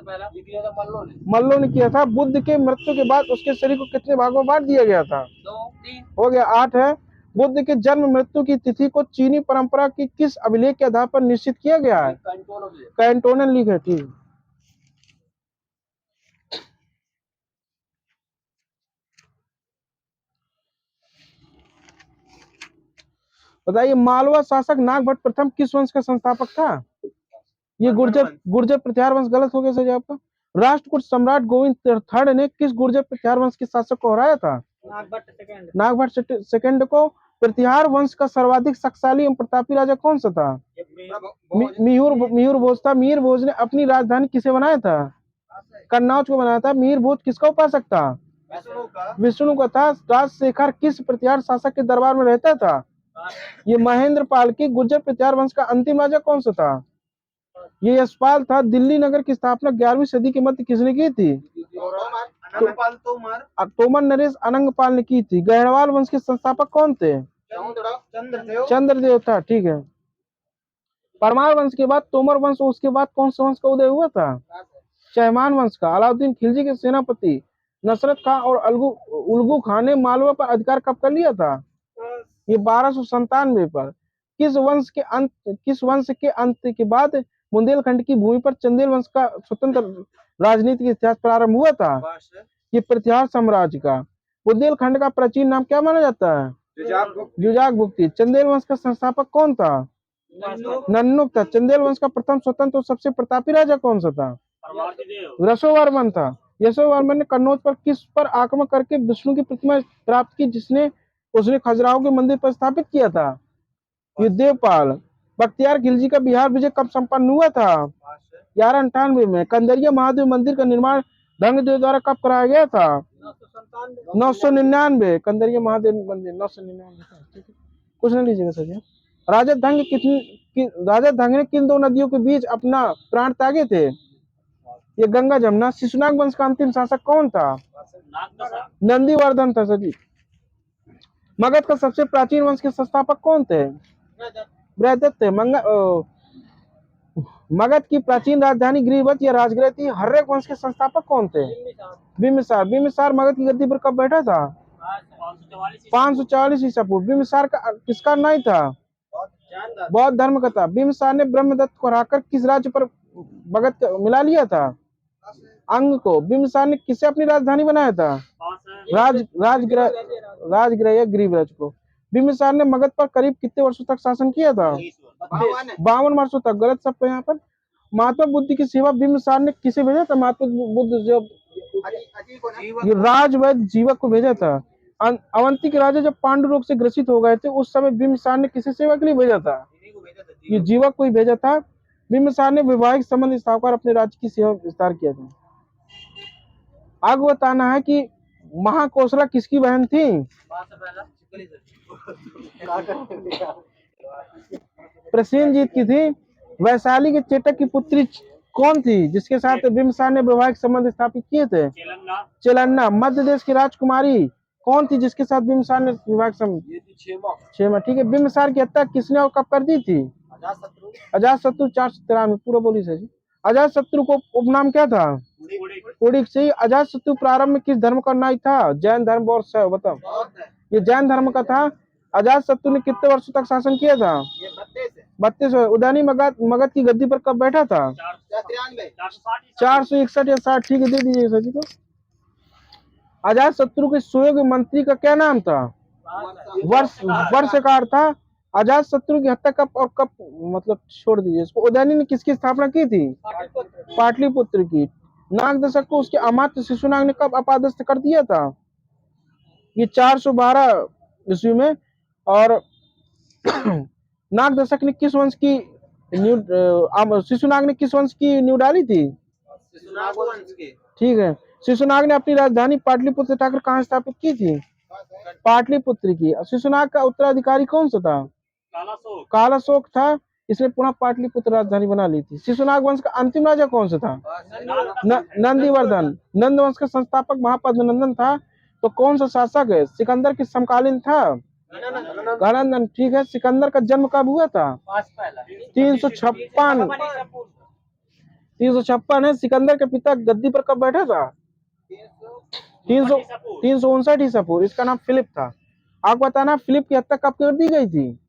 मल्लों ने किया था। बुद्ध के मृत्यु के बाद उसके शरीर को कितने भागों में बांट दिया गया था? 2 3 हो गया 8 है। बुद्ध के जन्म मृत्यु की तिथि को चीनी परंपरा की किस अभिलेख के आधार पर निश्चित किया गया है? कैंटोनल लीग है, ठीक। बताइए, मालवा शासक नागभट्ट प्रथम किस वंश का संस्थापक था? ये गुर्जर प्रतिहार वंश। गलत हो गया सर आपका। राष्ट्रकूट सम्राट गोविंद III ने किस गुर्जर प्रतिहार वंश के शासक को हराया था? नागभट्ट सेकंड को। प्रतिहार वंश का सर्वाधिक शक्तिशाली एवं प्रतापी राजा कौन सा था? मिहिर भोज था। मिहिर भोज ने अपनी राजधानी किसे बनाया था? कन्नौज को बनाया था। मिहिर भोज किसका उपासक था? विष्णु का था। राजशेखर किस प्रतिहार शासक के दरबार में रहता था? ये महेंद्र पाल की गुर्जर प्रतिहार वंश का अंतिम राजा कौन सा था? ये यशपाल था। दिल्ली नगर की स्थापना 11वीं सदी के मध्य किसने की थी? तोमर नरेश अनंगपाल ने की थी। गहरवाल वंश के संस्थापक कौन थे? चंद्रदेव था, ठीक है। परमार वंश के बाद तोमर वंश, उसके बाद कौन सा वंश का उदय हुआ था? चहमान वंश का। अलाउद्दीन खिलजी के सेनापति नसरत खां और उल्गू खान ने मालवा पर अधिकार कब कर लिया था? ये 1297 पर। किस वंश के अंत के बाद बुंदेलखंड की भूमि पर चंदेल वंश का स्वतंत्र राजनीतिक इतिहास प्रारंभ हुआ था? ये प्रतिहार साम्राज्य का। बुंदेलखंड का प्राचीन नाम क्या माना जाता है? जुजाग भुक्ति। चंदेल वंश का संस्थापक कौन था? नन्नुक था। चंदेल वंश का प्रथम स्वतंत्र और सबसे प्रतापी राजा कौन सा था? यशोवर्मन था। यशोवर्मन ने कन्नौज पर किस पर आक्रमण करके विष्णु की प्रतिमा प्राप्त की, उसने खजुराहो के मंदिर पर स्थापित किया था? ये देवपाल। बख्तियार खिलजी का बिहार विजय कब संपन्न हुआ था? 1198 में। कंदरिया महादेव मंदिर का निर्माण धंगदेव द्वारा कब कराया गया था? 999। कंदरिया महादेव मंदिर 999। कुछ नहीं लीजिएगा सर। राजा धंग ने किन 2 नदियों के बीच अपना प्राण त्यागे थे? ये गंगा जमुना। शिशुनाग वंश का अंतिम शासक कौन था? नंदीवर्धन था सर जी। मगध का सबसे प्राचीन वंश के संस्थापक कौन थे? बृहदत्त थे। मगध की प्राचीन राजधानी गृहवत या राजगृह थी। हर्यक वंश के संस्थापक कौन थे? बिम्बिसार मगध की गद्दी पर कब बैठा था? 544 ईसा पूर्व। बिम्बिसार का किसका अनुयायी था? बौद्ध धर्म का था। बिम्बिसार ने ब्रह्मदत्त को हराकर किस राज्य पर मगध मिला लिया था? अंग को बिंबिसार ने किसे अपनी राजधानी बनाया था? राजगृह या गृहराज को। बिंबिसार ने मगध पर करीब कितने वर्षों तक शासन किया था? 52 वर्षों तक। गलत सब यहाँ पर। महात्मा बुद्ध की सेवा बिंबिसार ने किसे भेजा था? महात्मा बुद्ध जब राजवैद्य जीवक को भेजा था। अवंती के राजा जब पांडु रोग से ग्रसित हो गए थे उस समय बिंबिसार ने किसे सेवा के लिए भेजा था? ये जीवक को ही भेजा था। बिंबिसार ने वैवाहिक संबंध स्थापकर अपने राज्य की सेवा विस्तार किया था। आगे बताना है कि महाकौशला किसकी बहन थी? प्रसेनजीत की थी। वैशाली के चेटक की पुत्री कौन थी जिसके साथ बिंबिसार ने वैवाहिक संबंध स्थापित किए थे? चेलन्ना। मध्य देश की राजकुमारी कौन थी जिसके साथ बिंबिसार ने वैवाहिक संबंध? क्षेमा। ठीक है। बिंबिसार की हत्या किसने और कब कर दी थी? अजातशत्रु 413 में। पूरा बोली सर जी। अजातशत्रु को उपनाम क्या था? उड़िक से। अजातशत्रु प्रारंभ में किस धर्म का नायक था? जैन धर्म। और बताओ, ये जैन धर्म का था। अजातशत्रु ने कितने वर्षों तक शासन किया था? 32 वर्ष। उदयनी मगध की गद्दी पर कब बैठा था? 461 या 60। ठीक है, दे दीजिए सर जी को। अजातशत्रु के सुयोग्य मंत्री का क्या नाम था? वर्षकार था। अजातशत्रु की हत्या कब और कब, मतलब छोड़ दीजिए इसको। उदयनी ने किसकी स्थापना की थी? पाटलिपुत्र की। नागदशक को उसके अमात्य शिशुनाग ने कब अपादस्थ कर दिया था? ये 412 ईस्वी में। और नागदशक ने किस वंश की शिशुनाग ने किस वंश की नींव डाली थी? ठीक है। शिशुनाग ने अपनी राजधानी पाटलिपुत्र हटाकर कहाँ स्थापित की थी? पाटलिपुत्र की। शिशुनाग का उत्तराधिकारी कौन सा था? कालाशोक था। इसने पुनः पाटलिपुत्र राजधानी बना ली थी। शिशुनाग वंश का अंतिम राजा कौन सा था? नंदीवर्धन। नंद वंश का संस्थापक महापद्मनंदन था। तो कौन सा शासक है सिकंदर के समकालीन था? गणनंदन। ठीक है। सिकंदर का जन्म कब हुआ था? 356 है। सिकंदर के पिता गद्दी पर कब बैठा था? 359 ईसा पूर्व। इसका नाम फिलिप था। आप बताना फिलिप की हत्या कब कर दी गई थी?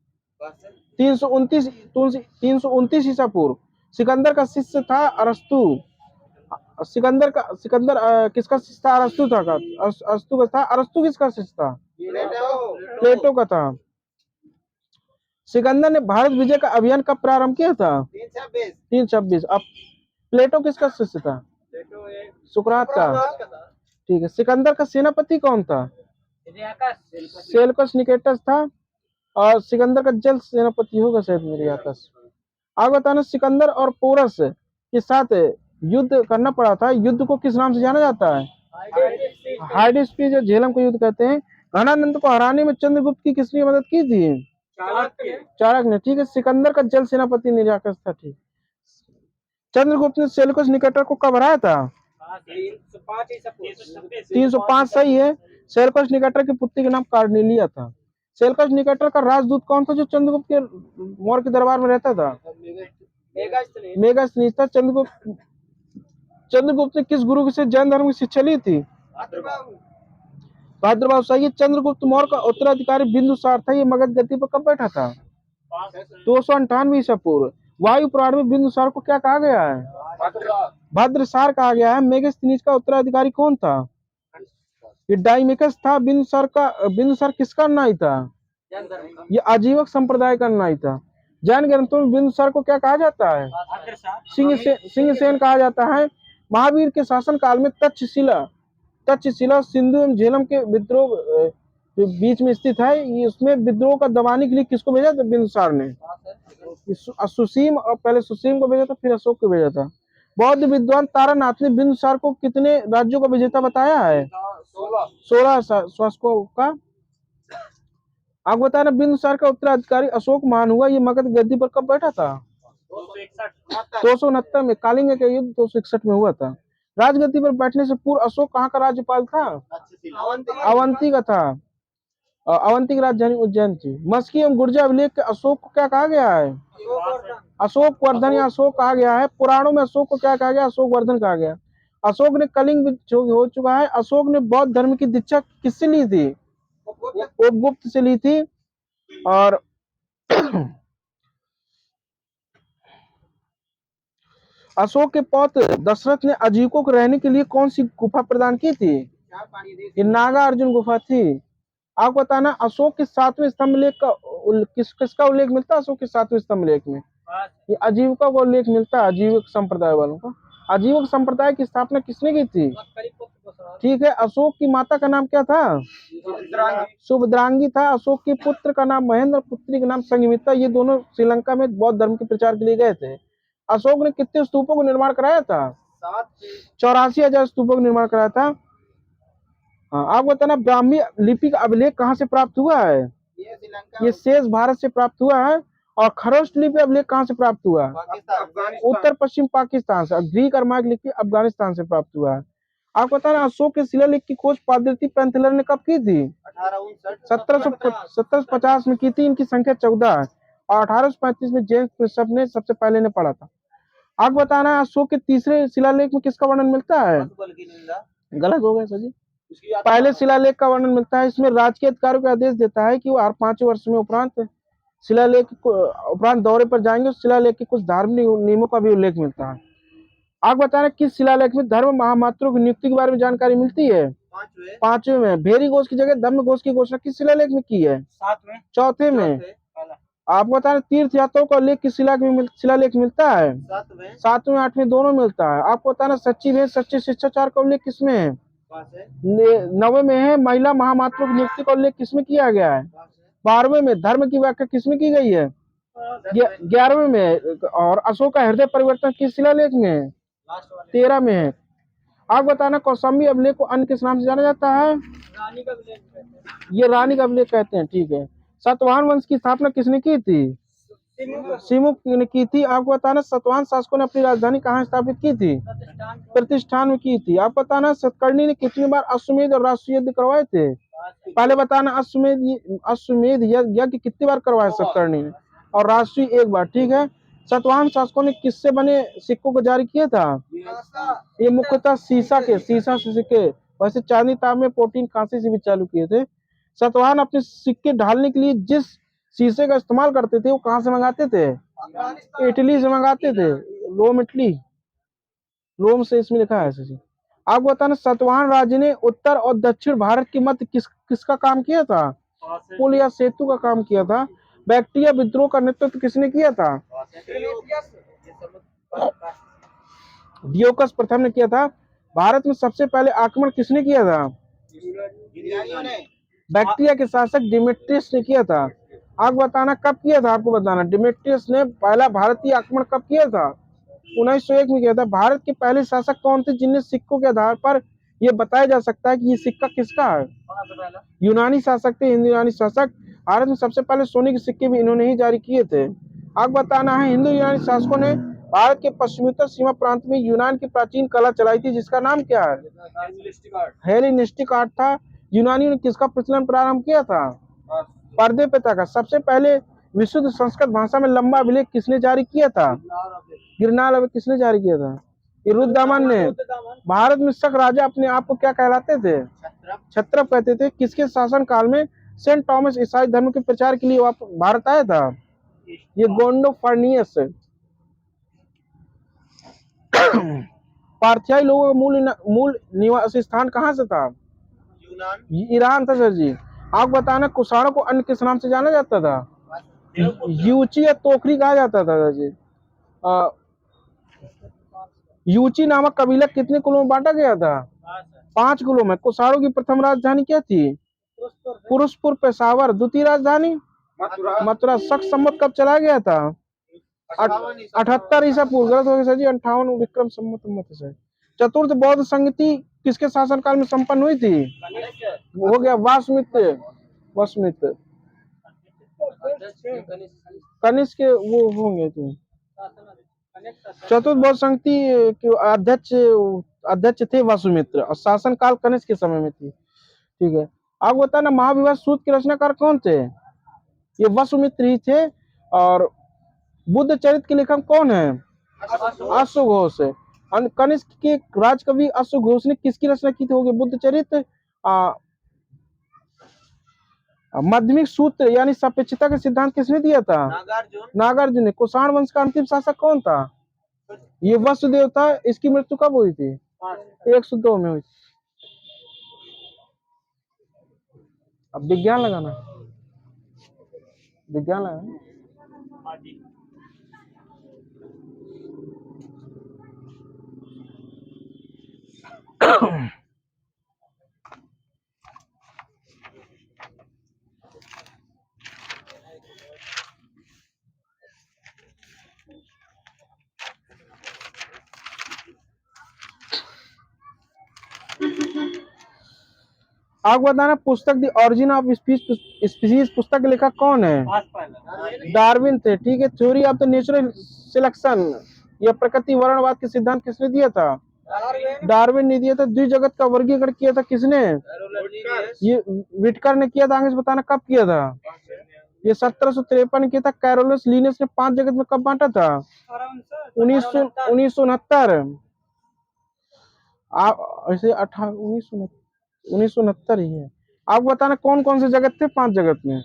329 ईसा पूर्व। सिकंदर का शिष्य था अरस्तु। सिकंदर किसका शिष्य था? अरस्तु था। अरस्तु का था। अरस्तु किसका शिष्य था? प्लेटो का था। सिकंदर ने भारत विजय का अभियान कब प्रारंभ किया था? 326। अब प्लेटो किसका शिष्य था? सुकरात का। ठीक है। सिकंदर का सेनापति कौन था? सेल्यूकस निकेटस था। और सिकंदर का जल सेनापति होगा शायद निरियाकस। आगे बताना, सिकंदर और पोरस के साथ युद्ध करना पड़ा था। युद्ध को किस नाम से जाना जाता है? हाइडिस्पीस या झेलम को युद्ध कहते हैं। घनानंद को हराने में चंद्रगुप्त की किसने मदद की थी? चाणक्य ने। ठीक है। सिकंदर का जल सेनापति निरियाकस था। ठीक। चंद्रगुप्त ने सेल्यूकस निकेटर को कब हराया था? 305। सही है। सेल्यूकस निकेटर की पुत्री का नाम कार्नेलिया था। सेल्यूकस निकेटर का राजदूत कौन था जो चंद्रगुप्त के मौर्य के दरबार में रहता था? मेगास्थनीज था। चंद्रगुप्त ने किस गुरु से जैन धर्म की शिक्षा ली थी? भाद्रबाहु। सही है। चंद्रगुप्त मौर्य का उत्तराधिकारी बिंदुसार था। ये मगध गद्दी पर कब बैठा था? 298 ईसा पूर्व। वायु पुराण में बिंदुसार को क्या कहा गया है? भद्रसार कहा गया है। मेगास्थनीज का उत्तराधिकारी कौन था? ये डाइमेकस था। बिंदुसार किसका अनुयायी था? ये आजीवक संप्रदाय का अनुयायी था। जैन ग्रंथों में बिंदुसार को क्या कहा जाता है? सिंहसेन कहा जाता है। महावीर के शासन काल में तक्षशिला सिंधु एवं झेलम के विद्रोह जो बीच में स्थित है, उसमें विद्रोह का दबाने के लिए किसको भेजा था बिंदुसार ने? सुसीम। और पहले सुसीम को भेजा था, फिर अशोक को भेजा था। बौद्ध विद्वान तारानाथ ने बिंदुसार को कितने राज्यों का विजेता बताया है? 16 शासकों का। आप बताना, बिंदुसार का उत्तराधिकारी अशोक महान हुआ। ये मगध गद्दी पर कब बैठा था? 269 में। कलिंग का युद्ध 261 में हुआ था। राजगद्दी पर बैठने से पूर्व अशोक कहाँ का राज्यपाल था? अवंती का था। अवंती की राजधानी उज्जैन थी। मस्की एवं गुर्जर अभिलेख के अशोक को क्या कहा गया है? अशोक वर्धन या अशोक कहा गया है। पुराणों में अशोक को क्या कहा गया? अशोक वर्धन कहा गया। अशोक ने कलिंग हो चुका है। अशोक ने बौद्ध धर्म की दीक्षा किससे ली थी? उपगुप्त से ली थी। और अशोक के पौत्र दशरथ ने अजीकों को रहने के लिए कौन सी गुफा प्रदान की थी? ये नागा अर्जुन गुफा थी। आपको बताना अशोक के 7वें स्तंभ लेख का किसका उल्लेख मिलता है? अशोक के 7वें स्तंभ लेख में ये आजीविका का उल्लेख मिलता है, आजीवक संप्रदाय वालों का। आजीवक संप्रदाय की स्थापना किसने की थी? ठीक है। अशोक की माता का नाम क्या था? सुभद्रांगी था। अशोक के पुत्र का नाम महेंद्र, पुत्री का नाम संघमित्रा। ये दोनों श्रीलंका में बौद्ध धर्म के प्रचार के लिए गए थे। अशोक ने कितने स्तूपों का निर्माण कराया था? 84,000 स्तूपों का निर्माण कराया था। हाँ, आप बताना ब्राह्मी लिपि का अभिलेख कहाँ से प्राप्त हुआ है? ये शेष भारत से प्राप्त हुआ है। और खरोष्ट लिपि अभिलेख कहाँ से प्राप्त हुआ? उत्तर पश्चिम पाकिस्तान से। और ग्रीक अरमाइक लिपि अफगानिस्तान से प्राप्त हुआ है। आपको पता है अशोक के शिलालेख की खोज पादरी पेंथलर ने कब की थी? 1750 में की थी। इनकी संख्या 14 है। और 1835 में जेम्स प्रिंसप ने सबसे पहले ने पढ़ा था। आपको बताना अशोक के तीसरे शिलालेख में किसका वर्णन मिलता है? गलत हो गया सर जी। पहले शिलालेख का वर्णन मिलता है। इसमें राजकीय अधिकारियों को आदेश देता है कि वो हर 5 वर्ष में उपरांत दौरे पर जाएंगे। उस शिलालेख के कुछ धार्मिक नियमों का भी उल्लेख मिलता है। आप बताना किस शिलालेख में धर्म महामात्रों की नियुक्ति के बारे में जानकारी मिलती है? 5वें में। भेरी घोष की जगह धम्म घोष की घोषणा किस शिलालेख में की है? 4वें में। आप बताना तीर्थ यात्राओं का उल्लेख किस शिलालेख मिलता है? 7वें 8वें दोनों मिलता है। आपको बताना सच्ची भेद सच्ची शिष्टाचार का उल्लेख किसमें है? 9वें में है। महिला महामात्रों की नियुक्ति का उल्लेख किसमें किया गया है? 12वें में। धर्म की व्याख्या किसमें की गई है? 11वें में। और अशोक का हृदय परिवर्तन किस शिलालेख में है? 13 में है। आप बताना कौशाम्बी अभिलेख को अन्य किस नाम से जाना जाता है? ये रानी का अभिलेख कहते हैं। ठीक है। सातवाहन वंश की स्थापना किसने की थी? सिमुक ने की थी। आपको बताना सातवाहन शासकों ने अपनी राजधानी कहाँ स्थापित की थी? प्रतिष्ठान में की थी। आप बताना सतकर्णी ने कितनी बार अश्वमेध और राष्ट्रीय युद्ध करवाए थे? पहले बताना अश्वमेध यज्ञ कितनी बार करवाए सतकर्णी ने? और राष्ट्रीय एक बार। ठीक है। सातवाहन शासकों ने किससे बने सिक्कों को जारी किया था? ये मुख्यतः शीशा से सिक्के। वैसे चांदी तांबे प्रोटीन कांसे से भी चालू किए थे। सातवाहन अपने सिक्के ढालने के लिए जिस शीशे का इस्तेमाल करते थे वो कहाँ से मंगाते थे? इटली से मंगाते थे। Rome Italy. रोम से इसमें लिखा है जी। आपको बताना सातवाहन राज्य ने उत्तर और दक्षिण भारत के मध्य किसका काम किया था? पुल या सेतु का काम किया था। बैक्ट्रिया विद्रोह का नेतृत्व किसने किया था? डियोकस प्रथम ने किया था। भारत में सबसे पहले आक्रमण किसने किया था? बैक्ट्रिया के शासक डिमेट्रियस ने किया था। आपको बताना कब किया था? आपको बताना डिमेट्रियस ने पहला भारतीय आक्रमण कब किया था? 1901 में किया था। भारत के पहले शासक कौन थे जिन्हें सिक्कों के आधार पर यह बताया जा सकता है कि ये सिक्का किसका है? यूनानी शासक थे। हिंदू यूनानी शासक। भारत में सबसे पहले सोने के सिक्के भी इन्होंने ही जारी किए थे। आपको बताना है हिंदू यूनानी शासकों ने भारत के पश्चिमोत्तर सीमा प्रांत में यूनान की प्राचीन कला चलाई थी जिसका नाम क्या है? हेलेनिस्टिक आर्ट था। यूनानियों ने किसका प्रचलन प्रारंभ किया था? पर्दे प्रथा का। सबसे पहले विशुद्ध संस्कृत भाषा में लंबा अभिलेख किसने जारी किया था? गिरनार अभिलेख किसने जारी किया था? रुद्रदामन ने। भारत में शक राजा अपने आप को क्या कहलाते थे? क्षत्रप कहते थे। किसके शासन काल में सेंट थॉमस ईसाई धर्म के प्रचार के लिए भारत आया था? ये गोंडोफर्नियस। पार्थियाई लोगों का मूल निवास स्थान कहाँ से था? ईरान था सर जी। आप बताना कुषाणों को अन्य किस नाम से जाना जाता था? यूची या तोखरी कहा जाता था सर जी। यूची नामक कबीला कितने कुलों में बांटा गया था? 5 कुलों में। कुषाणों की प्रथम राजधानी क्या थी? पुरुषपुर पेशावर। द्वितीय राजधानी मथुरा। शक संवत कब चला गया था? 78 ईसा पूर्व। गलत हो गया सर जी। 58 विक्रम संवत से। चतुर्थ बौद्ध संगति किसके शासनकाल में संपन्न हुई थी? हो गया वसुमित्र। कनिष्क के वो होंगे थे। चतुर्थ बौद्ध संगति के अध्यक्ष थे वसुमित्र और शासनकाल कनिष्क के समय में थी। ठीक है। आप बताना महाविवाद सूत्र के रचनाकार कौन थे? ये वसुमित्र ही थे। और बुद्ध चरित्र के लेखक कौन है? अश्वघोष। कनिष्क के राजकवि अश्वघोष ने किसकी रचना की थी? होगी बुद्ध चरित्र। माध्यमिक सूत्र यानी सापेक्षता का सिद्धांत किसने दिया था? नागार्जुन ने। कुषाण वंश का अंतिम शासक कौन था? ये वसुदेव था, इसकी मृत्यु कब हुई थी? 102 में हुई थी। अब विज्ञान लगाना, विज्ञान लगाना। हाँ जी। आपको बताना पुस्तक दी ऑरिजिन ऑफ स्पीसीज पुस्तक के लेखक कौन है? डार्विन थे। ठीक है। Theory of the natural selection, यह प्रकृति वर्णवाद के सिद्धांत किसने दिया था? डार्विन ने दिया था। द्विजगत का वर्गीकरण किया था किसने? ये विटकर ने किया था। आगे से बताना कब किया था? ये 1753 किया था। कैरोलस लीनस ने 5 जगत में कब बांटा था? 1969। ऐसे 1969 ही है। आपको बताना कौन कौन से जगत थे 5 जगत में?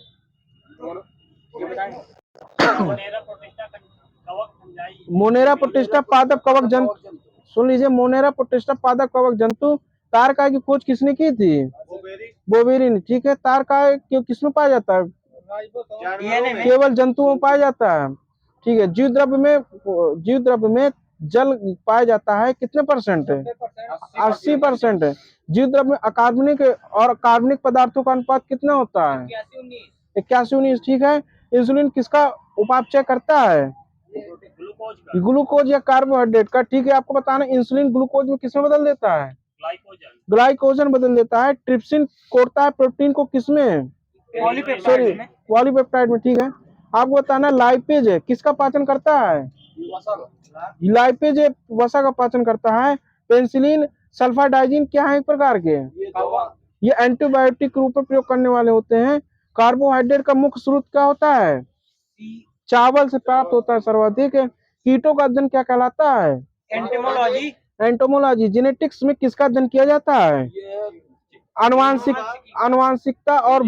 मोनेरा प्रोटिस्टा पादप कवक जंतु। सुन लीजिए, मोनेरा प्रोटिस्टा पादप कवक जंतु। तारकाय की खोज किसने की थी? बोवेरी ने। ठीक है। तारकाय किसमें पाया जाता है? केवल जंतुओं में पाया जाता है। ठीक है। जीव द्रव्य में जल पाया जाता है कितने परसेंट है? 80% है। जीव द्रव्य में अकार्बनिक और कार्बनिक पदार्थों का अनुपात कितना होता है? 81-19। ठीक है। इंसुलिन किसका उपापचय करता है? ग्लूकोज या कार्बोहाइड्रेट का। ठीक है। आपको बताना इंसुलिन ग्लूकोज में किसमें बदल देता है? ग्लाइकोजन बदल देता है। ट्रिप्सिन कोड़ता है प्रोटीन को किसमें? सॉरी, पॉलीपेप्टाइड में। ठीक है। आपको बताना लाइपेज है किसका पाचन करता है? लाइपेज वसा का पाचन करता है। पेनिसिलिन सल्फाडाइजिन क्या है? एक प्रकार के ये एंटीबायोटिक रूप में प्रयोग करने वाले होते हैं। कार्बोहाइड्रेट का मुख्य स्रोत क्या होता है? चावल से प्राप्त होता है सर्वाधिक। कीटों का अध्ययन क्या कहलाता है? एंटोमोलॉजी। जेनेटिक्स में किसका अध्ययन किया जाता है? आनुवांशिकता और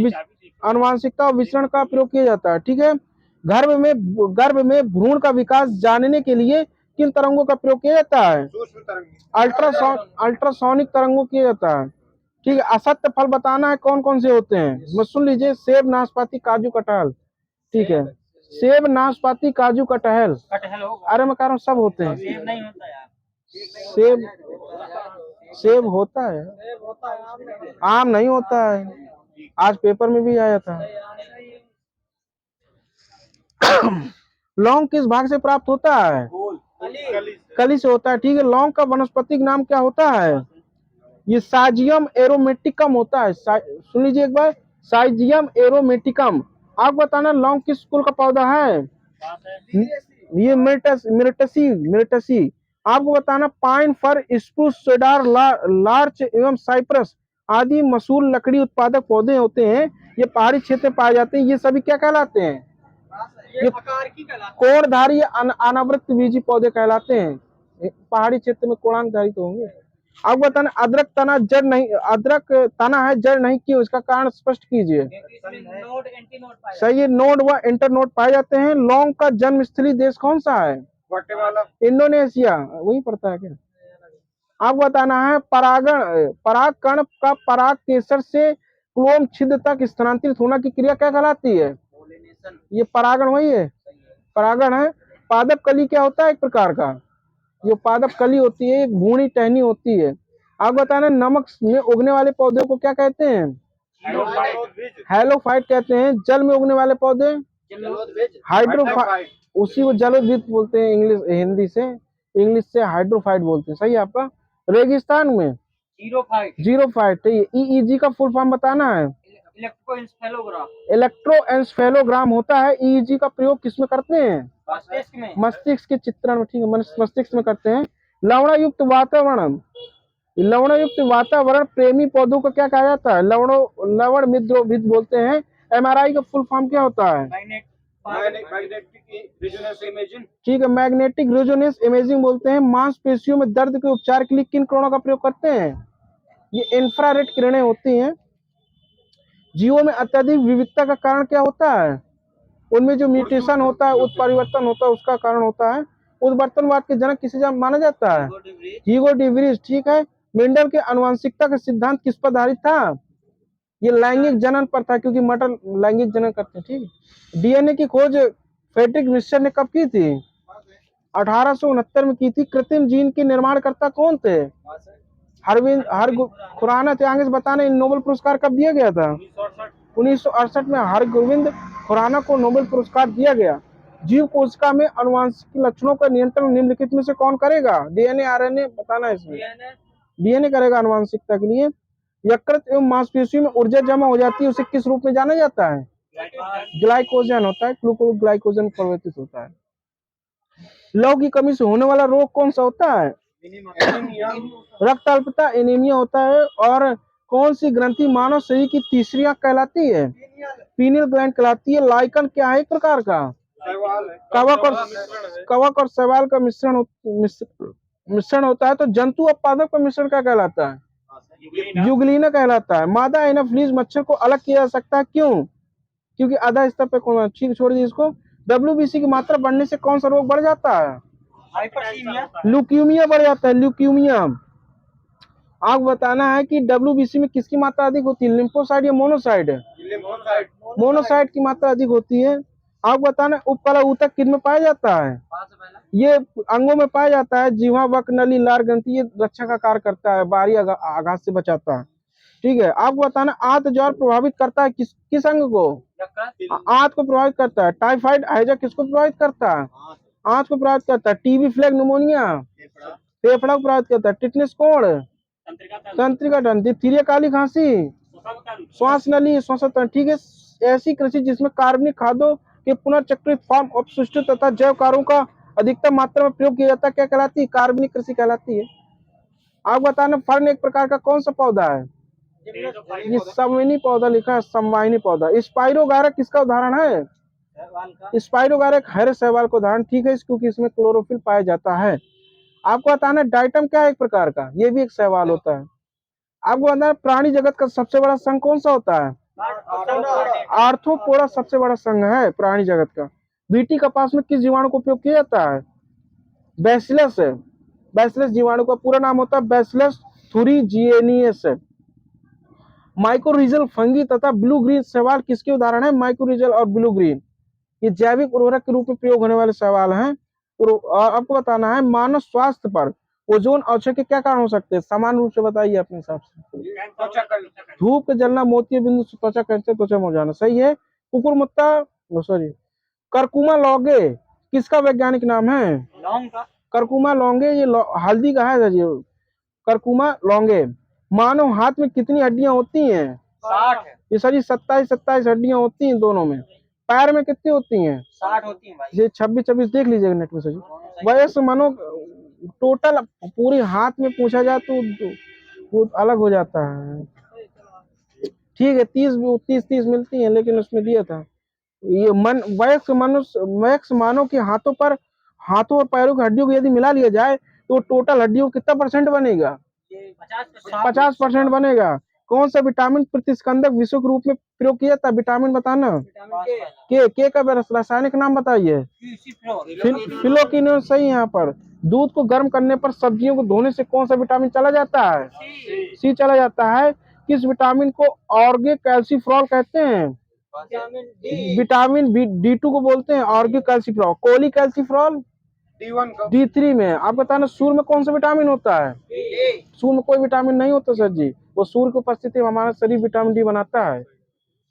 विचरण का प्रयोग किया जाता है। ठीक है। गर्भ में भ्रूण का विकास जानने के लिए किन तरंगों का प्रयोग किया जाता है? अल्ट्रासोनिक तरंगों किया जाता है। ठीक है। असत्य फल बताना है कौन कौन से होते हैं? सुन लीजिए, सेब, नाशपाती, काजू, कटहल। ठीक है। सेब, नाशपाती, काजू, कटहल। अरे मैं कह रहा हूँ सब होते हैं। सेब नहीं होता यार। सेब होता है, आम नहीं होता है। आज पेपर में भी आया था। लौंग किस भाग से प्राप्त होता है? कली से होता है। ठीक है। लौंग का वनस्पतिक नाम क्या होता है? ये साइजियम एरोमेटिकम होता है। सुन लीजिए एक बार, साइजियम एरोमेटिकम। आप बताना लौंग किस कुल का पौधा है? ये मिर्टसी। आपको बताना पाइन, फर, स्प्रूस, सेडार, लार्च एवं साइप्रस आदि मसूल लकड़ी उत्पादक पौधे होते हैं। ये पहाड़ी क्षेत्र में पाए जाते हैं। ये सभी क्या कहलाते हैं? ये कोणधारी अनावृत बीजी पौधे कहलाते हैं। पहाड़ी क्षेत्र में कोणाधारी तो होंगे। अब बताना अदरक तना है जड़ नहीं क्यों? इसका कारण स्पष्ट कीजिए। सही है। नोड व इंटरनोड पाए जाते हैं। लौंग का जन्म स्थली देश कौन सा है? इंडोनेशिया। वही पड़ता है क्या? आपको बताना है परागकण का पराग केसर से क्लोम छिद्र तक स्थानांतरित होना की क्रिया क्या कहलाती है? ये परागण वही है, परागण है। पादप कली क्या होता है? एक प्रकार का जो पादप कली होती है, एक भूणी टहनी होती है। आप बताना नमक में उगने वाले पौधे को क्या कहते हैं? हेलोफाइट कहते हैं। जल में उगने वाले पौधे हाइड्रोफाइट, उसी को जलोद्भिद बोलते हैं। इंग्लिश से हाइड्रोफाइट बोलते हैं। सही है आपका। रेगिस्तान में जीरोफाइट। ईईजी का फुल फॉर्म बताना है। इलेक्ट्रोएन्सेफेलोग्राम होता है। ईईजी का प्रयोग किसमें करते हैं? मस्तिष्क के चित्रण में। ठीक है। मस्तिष्क में करते हैं। लवणयुक्त वातावरण प्रेमी पौधों को क्या कहा जाता है? लवण मिद्रोभिद बोलते हैं। एमआरआई का फुल फॉर्म क्या होता है? ठीक है। मैग्नेटिक रेजोनेंस इमेजिंग बोलते हैं। मांसपेशियों में दर्द के उपचार के लिए किन किरणों का प्रयोग करते हैं? ये इंफ्रारेड किरणें होती हैं। जीवों में अत्यधिक विविधता का कारण क्या होता है? उनमें जो म्यूटेशन होता है, उत्परिवर्तन होता है, उसका कारण होता है उद्वर्तनवाद के जनक किसे माना जाता है? Hugo de Vries. ठीक है। मेंडल के आनुवंशिकता का सिद्धांत किस पर आधारित था? ये लैंगिक जनन पर था, क्योंकि मटर लैंगिक जनन करते हैं। ठीक है। डीएनए की खोज फ्रेडरिक मिस्चर ने कब की थी? 1869 में की थी। कृत्रिम जीन के निर्माणकर्ता कौन थे? हर खुराना थे। आगे से बताना, नोबेल पुरस्कार कब दिया गया था? 1968 में हरगोविंद खुराना को नोबेल पुरस्कार दिया गया। जीव कोशिका में आनुवंशिक लक्षणों का नियंत्रण निम्नलिखित में से कौन करेगा? डीएनए आरएनए बताना है इसमें। डीएनए करेगा आनुवंशिकता के लिए। यकृत एवं मांसपेशियों में ऊर्जा जमा हो जाती है, उसे किस रूप में जाना जाता है? ग्लाइकोजन होता है, ग्लूकोग्लाइकोजन परिवर्तित होता है। लौह की कमी से होने वाला रोग कौन सा होता है? रक्त अल्पता, एनीमिया होता है। और कौन सी ग्रंथि मानव शरीर की तीसरी आंख कहलाती है? पीनियल ग्लैंड कहलाती है। लाइकन क्या है? एक प्रकार का कवक और शैवाल का मिश्रण होता है। तो जंतु अपवादक का मिश्रण क्या कहलाता है? यूग्लिना कहलाता है। मादा एनाफिलीज मच्छर को अलग किया जा सकता है, क्यों? क्योंकि आधा स्तर पे कौन, ठीक छोड़ दीजिए इसको। WBC की मात्रा बढ़ने से कौन सा रोग बढ़ जाता है? ल्यूकीमिया बढ़ जाता है, ल्यूकीमिया। आपको बताना है कि WBC में किसकी मात्रा अधिक होती है? लिम्फोसाइट या मोनोसाइट? मोनोसाइट की मात्रा अधिक होती है। आपको बताना है उपकला ऊतक किन में पाया जाता है? ये अंगों में पाया जाता है। जीवा, वक, नली, लार ग्रंथि, ये रक्षा का कार्य करता है, बाहरी आघात से बचाता है। ठीक है। आपको बताना, आंत ज्वर प्रभावित करता है किस अंग को? आंत को प्रभावित करता है। टाइफाइड हैजा किसको प्रभावित करता है? आंत को प्रभावित करता है। टीबी, फ्लैग, निमोनिया फेफड़ा को प्रभावित करता है। टिटनेस कोण? तंत्रिका तंत्र। डिप्थीरिया, काली खांसी श्वास नली, श्वसन। ठीक है। ऐसी कृषि जिसमें कार्बनिक खादों के पुनर्चक्रित फॉर्म, अपशिष्ट तथा जैव कारों का अधिकतम मात्रा में प्रयोग किया जाता है, क्या कहलाती है? कार्बनिक कृषि कहलाती है। आपको बताना, फर्न एक प्रकार का कौन सा पौधा है? ये संवहनी पौधा लिखा है, संवाहिनी पौधा। स्पाइरोगारा किसका उदाहरण है? स्पाइरोगारा एक हरे शैवाल का उदाहरण। ठीक है, क्योंकि इसमें क्लोरोफिल पाया जाता है। आपको बताना, डाइटम क्या है? एक प्रकार का, ये भी एक शैवाल होता है। आपको बताना, प्राणी जगत का सबसे बड़ा संघ कौन सा होता है? आर्थ्रोपोडा सबसे बड़ा संघ है प्राणी जगत का। बीटी कपास में किस जीवाणु को उपयोग किया जाता है? बैसिलस है। बैसिलस जीवाणु का पूरा नाम होता है बैसिलस थुरिजिएनियस। माइकोरिजल फंगी तथा ब्लू ग्रीन शैवाल किसके उदाहरण है? माइकोरिजल और ब्लू ग्रीन ये जैविक उर्वरक के रूप में प्रयोग होने वाले शैवाल हैं। और आपको बताना है, मानव स्वास्थ्य पर ओजोन अवक्षय के क्या कारण हो सकते हैं? समान रूप से बताइए अपने हिसाब से। धूप के जलना, मोतिया बिंदु से त्वचा कैंसर, त्वचा मुरझाना। सही है। कुकुरमुत्ता करकुमा लौंगे किसका वैज्ञानिक नाम है? करकुमा लौंगे, ये हल्दी का है जी। करकुमा लौंगे। मानव हाथ में कितनी हड्डियां होती हैं? 60 ये सर 27 हड्डियां होती हैं दोनों में। पैर में कितनी होती हैं? 60 होती है भाई। ये 26 देख लीजिएगा नेट में सर। वयस्क मानो टोटल पूरी हाथ में पूछा जाए तो वो अलग हो जाता है। ठीक है, 30 मिलती हैं, लेकिन उसमें दिया था ये वयस्क मानव के हाथों और पैरों की हड्डियों को यदि मिला लिया जाए तो टोटल हड्डियों कितना % बनेगा? 50% बनेगा। कौन सा विटामिन प्रतिस्कंदक विषय के रूप में प्रयोग किया जाता है? विटामिन बताना। के का रासायनिक नाम बताइए। फिलोकिनोन। सही है। यहाँ पर दूध को गर्म करने पर सब्जियों को धोने से कौन सा विटामिन चला जाता है? सी चला जाता है। किस विटामिन को ऑर्गे कैल्सीफ्रॉल कहते हैं? विटामिन D2 को बोलते हैं ऑर्गे कैल्सीफ्रॉल। कोली कैल्सीफ्रॉल D3 में। आप बताना, सूर्य में कौन सा विटामिन होता है? सूर्य में कोई विटामिन नहीं होता सर जी, वो सूर्य की उपस्थिति में हमारा शरीर विटामिन D बनाता है।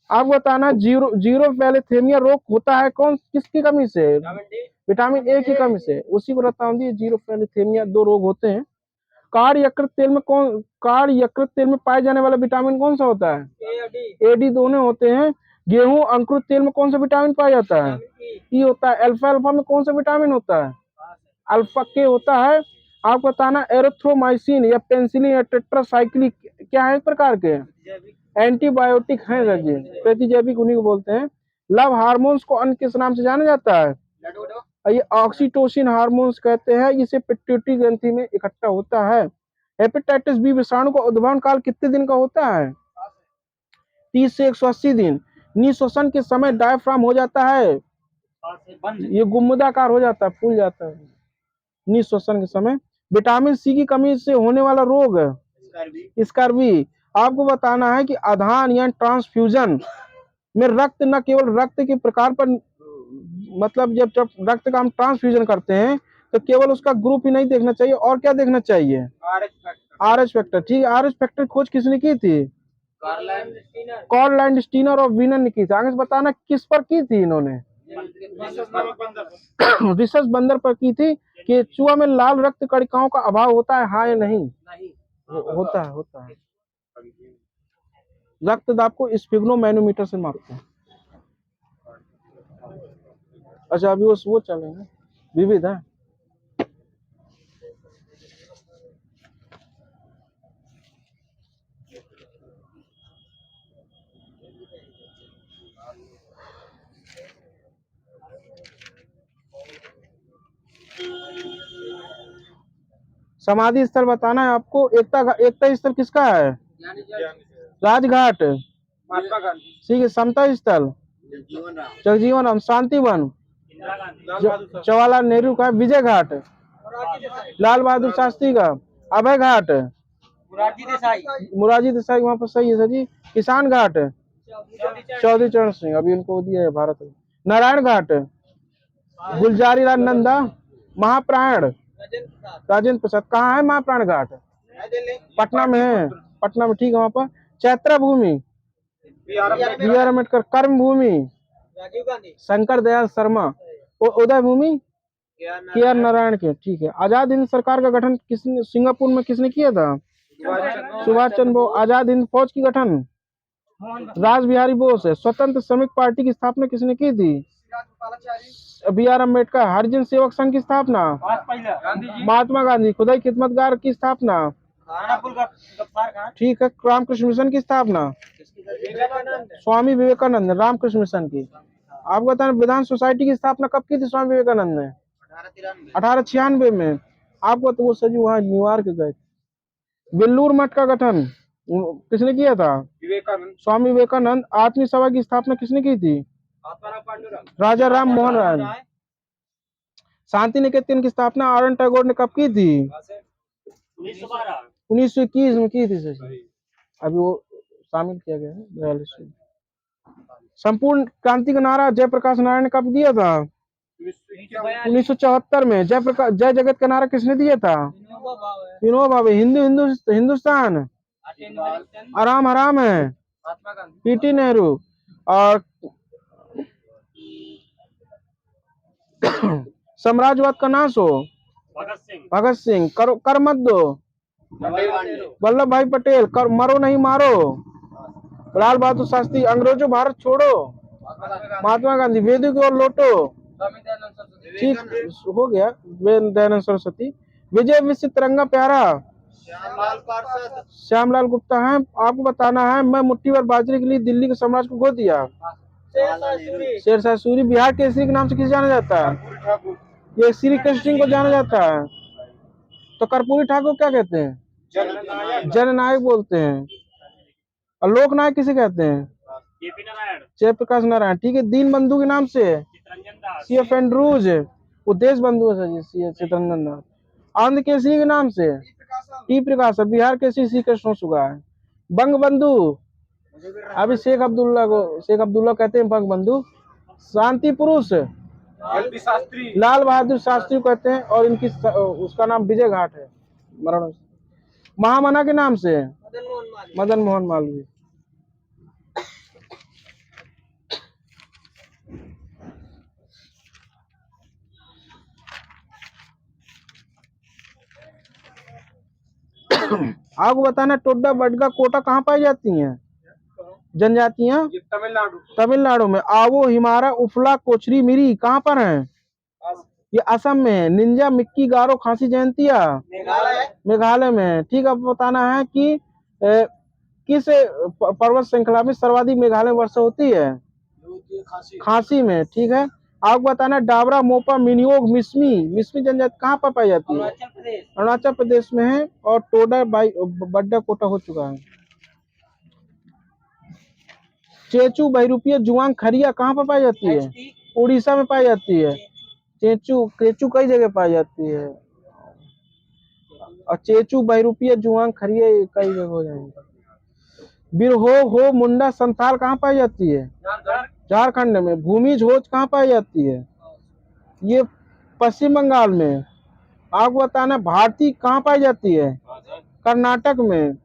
आप बताना, जीरो पैलेथेमिया रोग होता है किसकी कमी से? विटामिन A की कमी से। उसी को बताऊं दी, जीरो पैलेथेमिया 2 रोग होते हैं। कार यकृत तेल में पाए जाने वाला विटामिन कौन सा होता है? AD दोनों होते हैं। गेहूं अंकुरित तेल में कौन सा विटामिन पाया जाता है? E होता है। अल्फा में कौन सा विटामिन होता है? अल्फा के होता है। आपको बताना, एरिथ्रोमाइसिन या पेनिसिलिन या टेट्रासाइक्लिन क्या है? एक प्रकार के एंटीबायोटिक हैं सर जी, प्रतिजैविक उन्हीं को बोलते हैं। लव हार्मोन्स को अन्य किस नाम से जाना जाता है? ये ऑक्सीटोसिन हार्मोन्स कहते हैं। इसे पिट्यूटरी ग्रंथि में इकट्ठा होता है। हेपेटाइटिस बी विषाणु का उद्भवन काल कितने दिन का होता है? 30 से 180 दिन। निःश्वसन के समय डायफ्राम हो जाता है, ये गुम्बदाकार हो जाता है, फूल जाता है। निःश्वसन के समय। विटामिन सी की कमी से होने वाला रोग, स्कर्वी। आपको बताना है कि आधान या ट्रांसफ्यूजन में रक्त न केवल रक्त के प्रकार पर, मतलब जब रक्त का हम ट्रांसफ्यूजन करते हैं तो केवल उसका ग्रुप ही नहीं देखना चाहिए, और क्या देखना चाहिए? RH factor. ठीक है, आरएच फैक्टर खोज किसने की थी? कार्ल लैंडस्टीनर और वीनर ने की थी। आगे से बताना किस पर की थी इन्होंने? रिसर्च बंदर पर की थी कि चूहा में लाल रक्त कणिकाओं का अभाव होता है, हाँ या नहीं? होता है। रक्तदाब को स्फिग्नोमैनोमीटर से मापते हैं। अच्छा, अभी वो चलेगा, विविध है। समाधि स्थल बताना है आपको। एकता स्थल किसका है? राजघाट। महात्मा गांधी। ठीक है, समता स्थल जगजीवन राम। शांतिवन इंदिरा गांधी। जवाहरलाल नेहरू का। विजय घाट लाल बहादुर शास्त्री का। अभय घाट मुरारजी देसाई वहां पर, सही है सर जी। किसान घाट चौधरी चरण सिंह, अभी उनको दिया है भारत में। नारायण घाट गुलजारी लाल नंदा। महाप्राण राजेंद्र प्रसाद। कहाँ है महाप्राण घाट? पटना में है, पटना में। ठीक है, वहां पर। चैत्रा भूमि बी आर अम्बेडकर। कर्म भूमि शंकर दयाल शर्मा। उदय भूमि के आर नारायण के। ठीक है। आजाद हिंद सरकार का गठन किसने, सिंगापुर में किसने किया था? सुभाष चंद्र बोस। आजाद हिंद फौज की गठन राज बिहारी बोस है। स्वतंत्र श्रमिक पार्टी की स्थापना किसने की थी? B are Ambedkar. हरिजन सेवक संघ की स्थापना महात्मा गांधी। खुदाई खिदमतगार की स्थापना, ठीक है, रामकृष्ण मिशन की स्थापना स्वामी विवेकानंद। रामकृष्ण मिशन की। आपको बताना, विधान सोसाइटी की स्थापना कब की थी स्वामी विवेकानंद ने? 1896 में। आपको तो वो सजी वहां न्यूयॉर्क गए। बेल्लूर मठ का गठन किसने किया था? विवेकानंद। स्वामी विवेकानंद। आत्मीय सभा की स्थापना किसने की थी? राजा राम मोहन राय। शांति निकेतन की स्थापना आर एन टैगोर ने कब की थी? 1921 में की थी सर। अभी वो शामिल किया गया है 42 में। संपूर्ण क्रांति का नारा जयप्रकाश नारायण ने कब दिया था? 1974 में। जय जगत का नारा किसने दिया था? विनोबा भावे। हिंदुस्तान आराम हराम है, पीटी नेहरू। और साम्राज्यवाद का नाश हो, भगत सिंह। कर मत दो, वल्लभ भाई पटेल। मरो नहीं मारो, लाल बहादुर शास्त्री। अंग्रेजों भारत छोड़ो, महात्मा गांधी। वेदों की ओर लौटो, ठीक हो गया, दयानंद सरस्वती। विजय विश्व तिरंगा प्यारा श्यामलाल गुप्ता है। आपको बताना है, मैं मुट्ठी भर बाजरे के लिए दिल्ली के साम्राज्य को खो दिया, शेरशाह सूरी। बिहार केसरी के नाम से किसे जाना जाता है? ये श्री कृष्ण सिंह को जाना जाता है। तो कर्पूरी ठाकुर क्या कहते हैं? जननायक बोलते हैं। और लोकनायक किसे कहते हैं? जयप्रकाश नारायण। ठीक है। दीन बंधु के नाम से सी एफ एंड्रूज, वो देश बंधु है चित्रंजन दास। आंध्र केसरी के नाम से टी प्रकाश। बिहार केसरी श्री कृष्ण सुगा है। बंग बंधु अभी शेख अब्दुल्ला कहते हैं बंग बंधु। शांति पुरुष लाल बहादुर शास्त्री कहते हैं, और इनकी उसका नाम विजय घाट है। मरण महामना के नाम से मदन मोहन मालवीय। आपको बताना, टोड्डा बडगा कोटा कहाँ पाई जाती हैं जनजातियां? तमिलनाडु में। आवो हिमारा उफला कोचरी मिरी कहाँ पर है? ये असम में है। निंजा मिक्की गारो खांसी जयंतिया मेघालय में। ठीक है। बताना है कि किस पर्वत श्रृंखला में सर्वाधिक मेघालय वर्षा होती है? खांसी में। ठीक है। आपको बताना, डाबरा मोपा मिनियोग मिस्मी जनजाति कहाँ पर पाई जाती है? अरुणाचल प्रदेश में है। और टोडा बड्डा कोटा हो चुका है। चेचू बहरूपिया जुआंग खरिया कहाँ पर पाई जाती है? उड़ीसा में पाई जाती है। केचू कई जगह पाई जाती है। और चेचू बहरूपिया जुआंग खरिया ये कई जगह हो जाएंगे। बिरहो हो मुंडा संथाल कहाँ पाई जाती है? झारखंड में। भूमिज होज कहाँ पाई जाती है? ये पश्चिम बंगाल में। आपको बताना भारती कहाँ पाई जाती है? कर्नाटक में।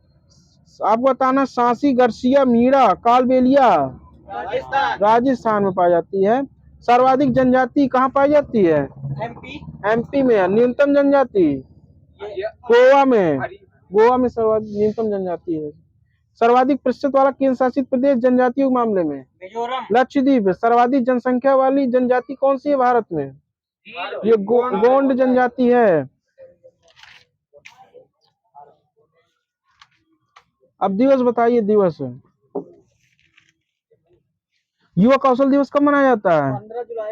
आपको बताना सांसी गर्सिया मीरा कालबेलिया राजस्थान में पाई जाती है। सर्वाधिक जनजाति कहाँ पाई जाती है? एमपी में। न्यूनतम जनजाति गोवा में। गोवा में सर्वाधिक न्यूनतम जनजाति है। सर्वाधिक प्रतिशत वाला केंद्र शासित प्रदेश जनजातियों के मामले में लक्षद्वीप। सर्वाधिक जनसंख्या वाली जनजाति कौन सी है भारत में? ये गोंड जनजाति है। अब दिवस बताइए। दिवस युवा कौशल दिवस कब मनाया जाता है?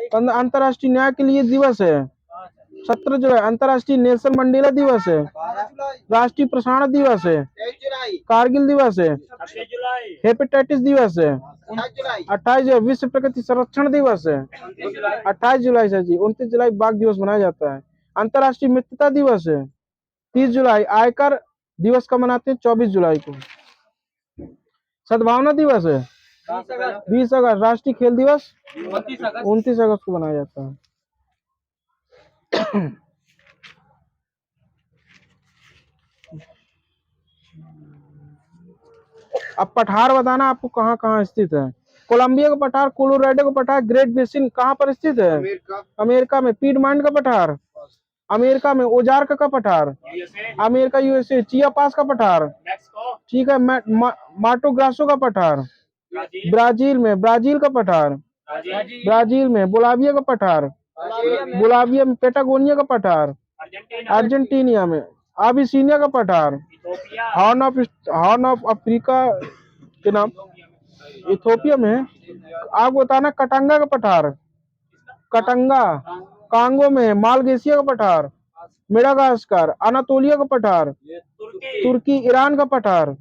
15 अंतर्राष्ट्रीय न्याय के लिए दिवस है 17 जुलाई। अंतर्राष्ट्रीय नेल्सन मंडेला दिवस है। राष्ट्रीय प्रसारण दिवस है। कारगिल दिवस है। हेपेटाइटिस दिवस है 28 जुलाई। विश्व प्रकृति संरक्षण दिवस है 28 जुलाई से जी। 29 जुलाई बाघ दिवस मनाया जाता है। अंतर्राष्ट्रीय मित्रता दिवस है 30 जुलाई। आयकर दिवस कब मनाते हैं? 24 जुलाई को। सद्भावना दिवस है 20 अगस्त। राष्ट्रीय खेल दिवस 29 अगस्त को मनाया जाता है। अब पठार बताना आपको कहाँ कहाँ स्थित है। कोलंबिया का पठार, कोलोराडो का पठार, ग्रेट बेसिन कहाँ पर स्थित है? अमेरिका में। पीडमांट का पठार अमेरिका में। ओजार्क का पठार अमेरिका यूएसए। चिया पास का पठार ठीक है। माटो ग्रासो का पठार ब्राजील में। ब्राजील का पठार ब्राजील में। बोलाविया का पठार बोलाविया में। पेटागोनिया का पठार अर्जेंटीनिया में। अबिसिनिया का पठार हॉर्न ऑफ अफ्रीका के नाम इथोपिया में। आपको बताना कटंगा का पठार कटंगा कांगो में। मालगेसिया का पठार मेडागास्कर। अनातोलिया का पठार तुर्की। ईरान का पठार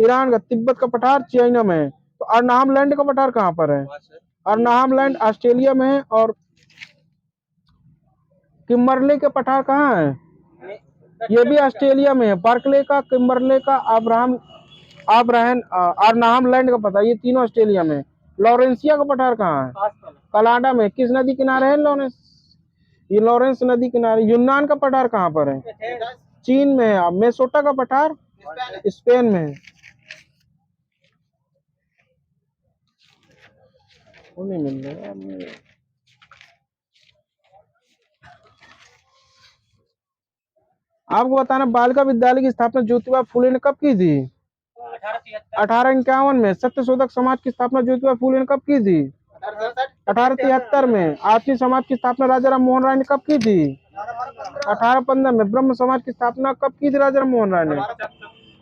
ईरान का। तिब्बत का पठार चाइना में। तो अर्नाहम लैंड का पठार कहाँ पर है? अर्नाहम लैंड ऑस्ट्रेलिया में है। और किम्बरले के पठार कहाँ है? ये भी ऑस्ट्रेलिया में है। बर्कले का, किम्बरले का, अर्नाहम लैंड का पठार, ये तीनों ऑस्ट्रेलिया में। लॉरेंसिया का पठार कहाँ है? कनाडा में। किस नदी किनारे है लॉरेंस? ये लॉरेंस नदी किनारे। यूनान का पठार कहाँ पर है? चीन में है। मेसोटा का पठार स्पेन में है। नहीं मिल रहा। आपको बताना बालिका विद्यालय की स्थापना ज्योतिबा फुले ने कब की थी? 1851 में। सत्यशोधक समाज की स्थापना ज्योतिबा फुले ने कब की थी? 1873 में। आर्य समाज की स्थापना राजा राम मोहन राय ने कब की थी? 1815 में। ब्रह्म समाज की स्थापना कब की थी राजा राम मोहन राय ने?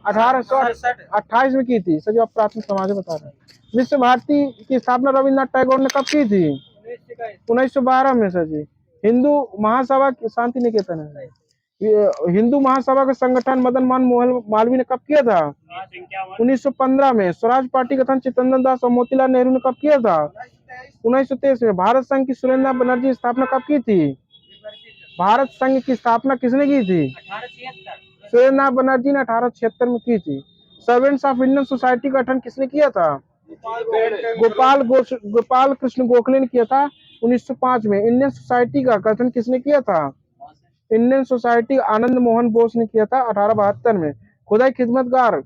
1828 में की थी। सर आप प्राथमिक समाज बता रहे हैं। विश्व भारती की स्थापना रविन्द्रनाथ टैगोर ने कब की थी? 1912 में सर जी। हिंदू महासभा शांति निकेतन है। हिंदू महासभा का संगठन मदन मोहन मालवीय ने कब किया था? 1915 में। स्वराज पार्टी गठन चित्तरंजन दास और मोतीलाल नेहरू ने कब किया था? 1923 में। भारत संघ की सुरेंद्र बनर्जी स्थापना कब की थी? भारत संघ की स्थापना किसने की थी? सुरेंद्र बनर्जी ने 1876 में की थी। सर्वेंट्स ऑफ इंडियन सोसाइटी का गठन किसने किया था? गोपाल कृष्ण गोखले ने किया था 1905 में। इंडियन सोसाइटी का गठन किसने किया था? इंडियन सोसाइटी आनंद मोहन बोस ने किया था 1872 में। खुदाई खिदमतगार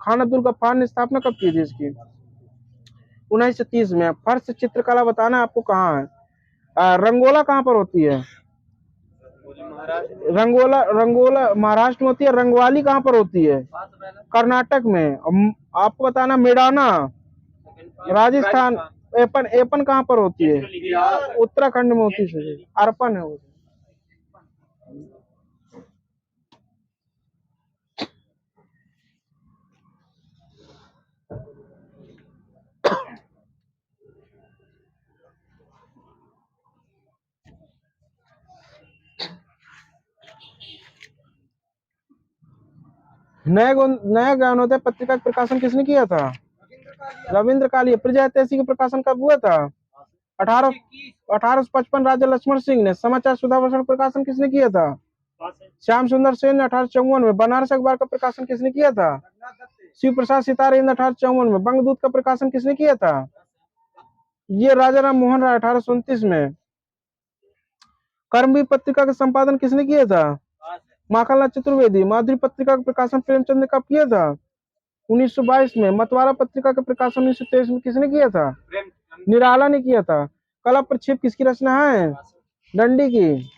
खान अब्दुल गफ्फार ने स्थापना कब की थी इसकी? 1930 में। फर्श चित्रकला बताना आपको कहाँ है? रंगोला कहाँ पर होती है? रंगोला महाराष्ट्र में होती है। रंगवाली कहाँ पर होती है? कर्नाटक में। आपको बताना मेडाना राजस्थान। एपन कहाँ पर होती है? उत्तराखंड में होती है। अर्पण है वो। नया ज्ञानोदय पत्रिका का प्रकाशन किसने किया था? रविंद्र कालिया। प्रजा हितैषी का प्रकाशन कब हुआ था? 1855। राजा लक्ष्मण सिंह ने। समाचार सुधा प्रकाशन किसने किया था? श्याम सुंदर सेन ने 1854 में। बनारस अखबार का प्रकाशन किसने किया था? शिव प्रसाद सितारे ने 1854 में। बंगदूत का प्रकाशन किसने किया था? ये राजा राम मोहन राय 1829 में। कर्मवीर पत्रिका का संपादन किसने किया था? माखनलाल चतुर्वेदी। माधुरी पत्रिका का प्रकाशन प्रेमचंद ने कब किया था? 1922 में। मतवाला पत्रिका का प्रकाशन 1923 में किसने किया था? निराला ने किया था। कला प्रक्षेप किसकी रचना है? दंडी की।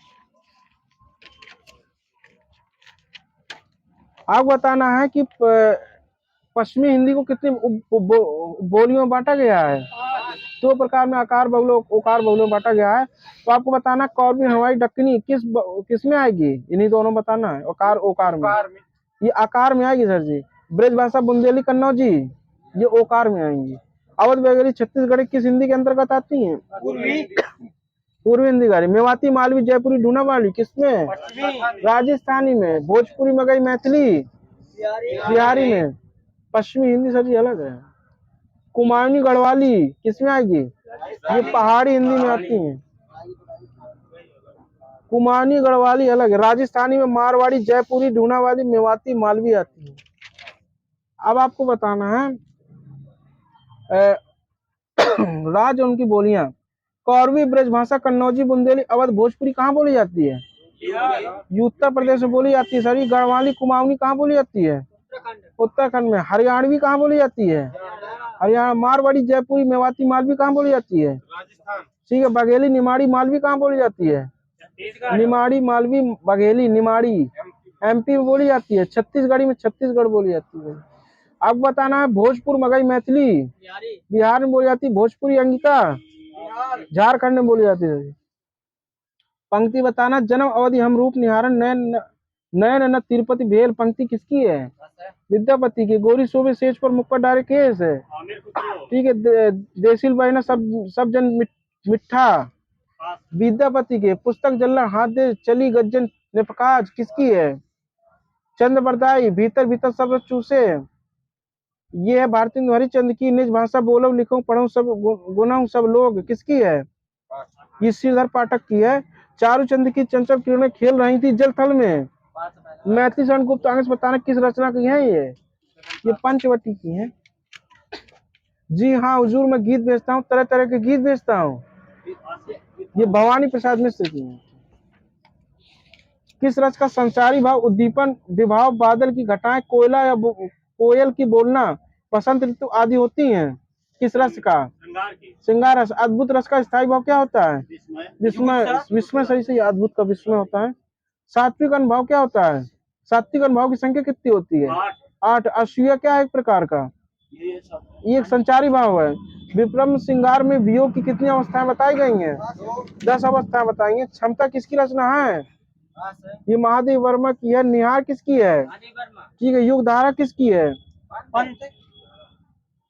आपको बताना है कि पश्चिमी हिंदी को कितनी बोलियों में बांटा गया है? 2 प्रकार में, आकार बहुल ओकार बहुल में बांटा गया है। तो आपको बताना कौरवी हवाई दक्कनी किस में आएगी? इन्हीं दोनों बताना है। आकार ओकार में। ये आकार में आएगी सर जी। ब्रज भाषा बुंदेली कन्नौजी ये ओकार में आएंगी। अवध बघेली छत्तीसगढ़ी किस हिंदी के अंतर्गत आती है? पूर्वी हिंदी गाड़ी। मेवाती मालवी जयपुरी ढूंढा वाली किसमें? राजस्थानी में। भोजपुरी में गई मैथिली बिहारी में। पश्चिमी हिंदी सर जी अलग है। कुमाऊनी गढ़वाली किसमें आएगी? ये पहाड़ी हिंदी में आती है। कुमाऊनी गढ़वाली अलग है। राजस्थानी में मारवाड़ी जयपुरी ढूंढावाली मेवाती मालवी आती है। अब आपको बताना है राज्य उनकी बोलियां। कौरवी ब्रजभाषा कन्नौजी बुंदेली अवध भोजपुरी कहाँ बोली जाती है? उत्तर प्रदेश में बोली जाती है सर। गढ़वाली कुमाऊनी कहाँ बोली जाती है? उत्तराखंड में। हरियाणवी कहाँ बोली जाती है? हरियाणा। मारवाड़ी जयपुरी मेवाती मालवी कहाँ बोली जाती है? ठीक है। बघेली निमाड़ी मालवी कहाँ बोली जाती है? निमाड़ी मालवी बघेली निमाड़ी एमपी में बोली जाती है। छत्तीसगढ़ी में छत्तीसगढ़ बोली जाती है। अब बताना है भोजपुर मगही मैथिली बिहार में बोली जाती है। भोजपुरी अंगिका झारखंड में बोली जाती है। पंक्ति बताना जन्म अवधि हम रूप निहारन नयन न तिरुपति भेल पंक्ति किसकी है? विद्यापति की। गोरी शोभे सेज पर मुक्का डारे केस है। ठीक है। देसिल बहना सब जन मिठा विद्यापति के। पुस्तक जल्ला हाथ दे चली गज्जन निपकाज किसकी है? चंद बरदाई। भीतर भीतर सब चूसे ये है भारतेंदु हरिश्चंद्र की। निज भाषा बोलो लिखो पढ़ो सब गुनाऊं सब लोग किसकी है? ये श्रीधर पाठक की है। चारूचंद की चंचल किरणें खेल रही थी जल थल में मैथिली शरण गुप्त आगे से बताना किस रचना की है? ये पंचवटी की है। जी हाँ हुजूर मैं गीत भेजता हूँ, तरह तरह के गीत भेजता हूँ। ये भवानी प्रसाद मिश्र की है। किस रस का संचारी भाव उद्दीपन विभाव बादल की घटाएं कोयला या कोयल की बोलना बसंत ऋतु आदि होती हैं? किस रस का? श्रृंगार रस। अद्भुत रस का स्थायी भाव क्या होता है? विस्मय। विस्मय सही से अद्भुत का विस्मय होता है। सात्विक अनुभाव क्या होता है? सात्विक अनुभाव की संख्या कितनी होती है? 8। असूया क्या है? एक प्रकार का ये एक संचारी भाव है। विक्रम श्रृंगार में वियोग की कितनी अवस्थाएं बताई गई हैं? 10 अवस्थाएं बताई हैं। क्षमता किसकी रचना है? ये महादेव वर्मा की है। निहार किसकी है? ठीक है। युग धारा किसकी है?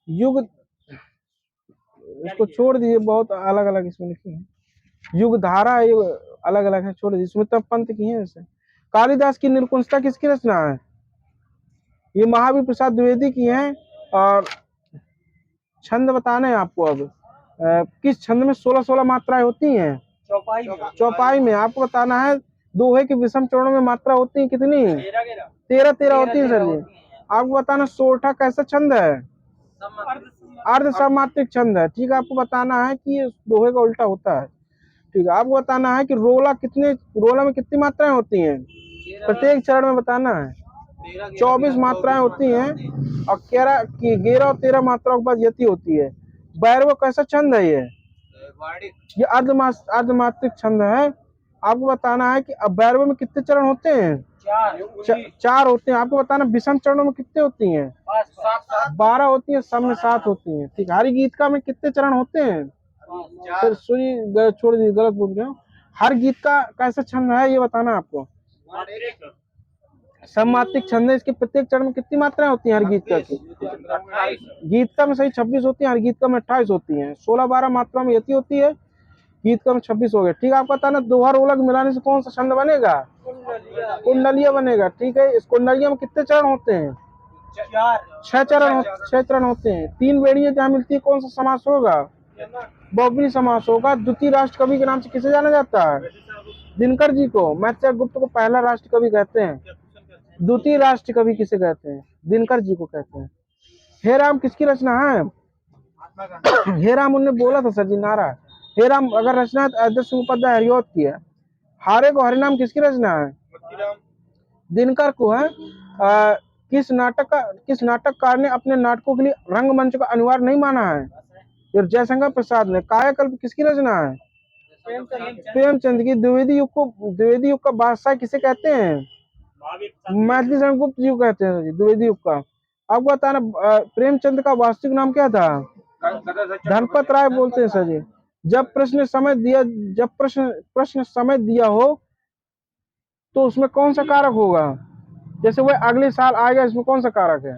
युग इसको छोड़ दीजिए, बहुत अलग अलग इसमें लिखी है। युग धारा अलग अलग है, छोड़ दीजिए। इसमें तब पंत की है। ऐसे कालिदास की निरकुंजता किसकी रचना है? ये महावीर प्रसाद द्विवेदी की है। और छंद बताने हैं आपको। अब किस छंद में 16 मात्राएं होती हैं? चौपाई में। आपको बताना है दोहे के विषम चरणों में मात्रा होती है कितनी? 13 होती है सर जी। आपको बताना सोरठा कैसा छंद है? अर्ध समात्रिक छंद है। ठीक है। आपको बताना है कि दोहे का उल्टा होता है। ठीक है। आपको बताना है कि रोला में कितनी मात्राएं होती हैं? प्रत्येक चरण में बताना है। 24 मात्राएं होती हैं और 11 और 13 मात्राओं के बाद यति होती है। भैरव कैसा छंद है? ये अर्धमात्रिक छंद है। आपको बताना है कि अब भैरव में कितने चरण होते हैं? 4 होते हैं। आपको बताना विषम चरणों में कितने होती हैं? 12 होती है। सब में 7 होती हैं। ठीक है। हरि गीतिका में कितने चरण होते हैं? फिर सुनिए, छोड़ दीजिए, गलत बोल गया। हर गीत का कैसा छंद है ये बताना आपको। सममात्रिक छंद है। इसके प्रत्येक चरण में कितनी मात्राएं होती हैं हर गीत की? गीतका में सही 26 होती है। हर गीतका में 28 होती हैं। 16-12 मात्रा में यति होती है। गीतका में 26 हो गए। ठीक है। आपको बताना दोहा रोलक मिलाने से कौन सा छंद बनेगा? कुंडलिया बनेगा। ठीक है। इस कुंडलिया में कितने चरण होते हैं? 6 चरण होते हैं। 3 बेड़ियां जहाँ मिलती है कौन सा समास होगा? बहुब्री समास होगा। द्वितीय राष्ट्र कवि के नाम से किसे जाना जाता है? दिनकर जी को मैत्रेय गुप्त को पहला राष्ट्र कवि कहते हैं। द्वितीय राष्ट्र कवि किसे कहते हैं? दिनकर जी को कहते हैं। हे राम किसकी रचना है? महात्मा गांधी। हे राम उनने बोला था सर जी नारा। हे राम अगर रचना है तो अध्यक्ष सिंह उपाध्याय हरिऔध की है। हारे को हरिनाम किसकी रचना है? मोतीराम। दिनकर को है। किस नाटककार ने अपने नाटकों के लिए रंगमंच का अनिवार्य नहीं माना है? फिर जयशंकर प्रसाद ने। कायाकल्प किसकी रचना है? प्रेमचंद की। द्विवेदी युग का बादशाह किसे कहते हैं? मैथिली शरण गुप्त जी को कहते हैं जी द्विवेदी युग का। आपको बताना प्रेमचंद का वास्तविक नाम क्या था? धनपत राय बोलते हैं सर जी। जब प्रश्न समय दिया हो तो उसमें कौन सा कारक होगा? जैसे वह अगले साल आएगा, इसमें कौन सा कारक है?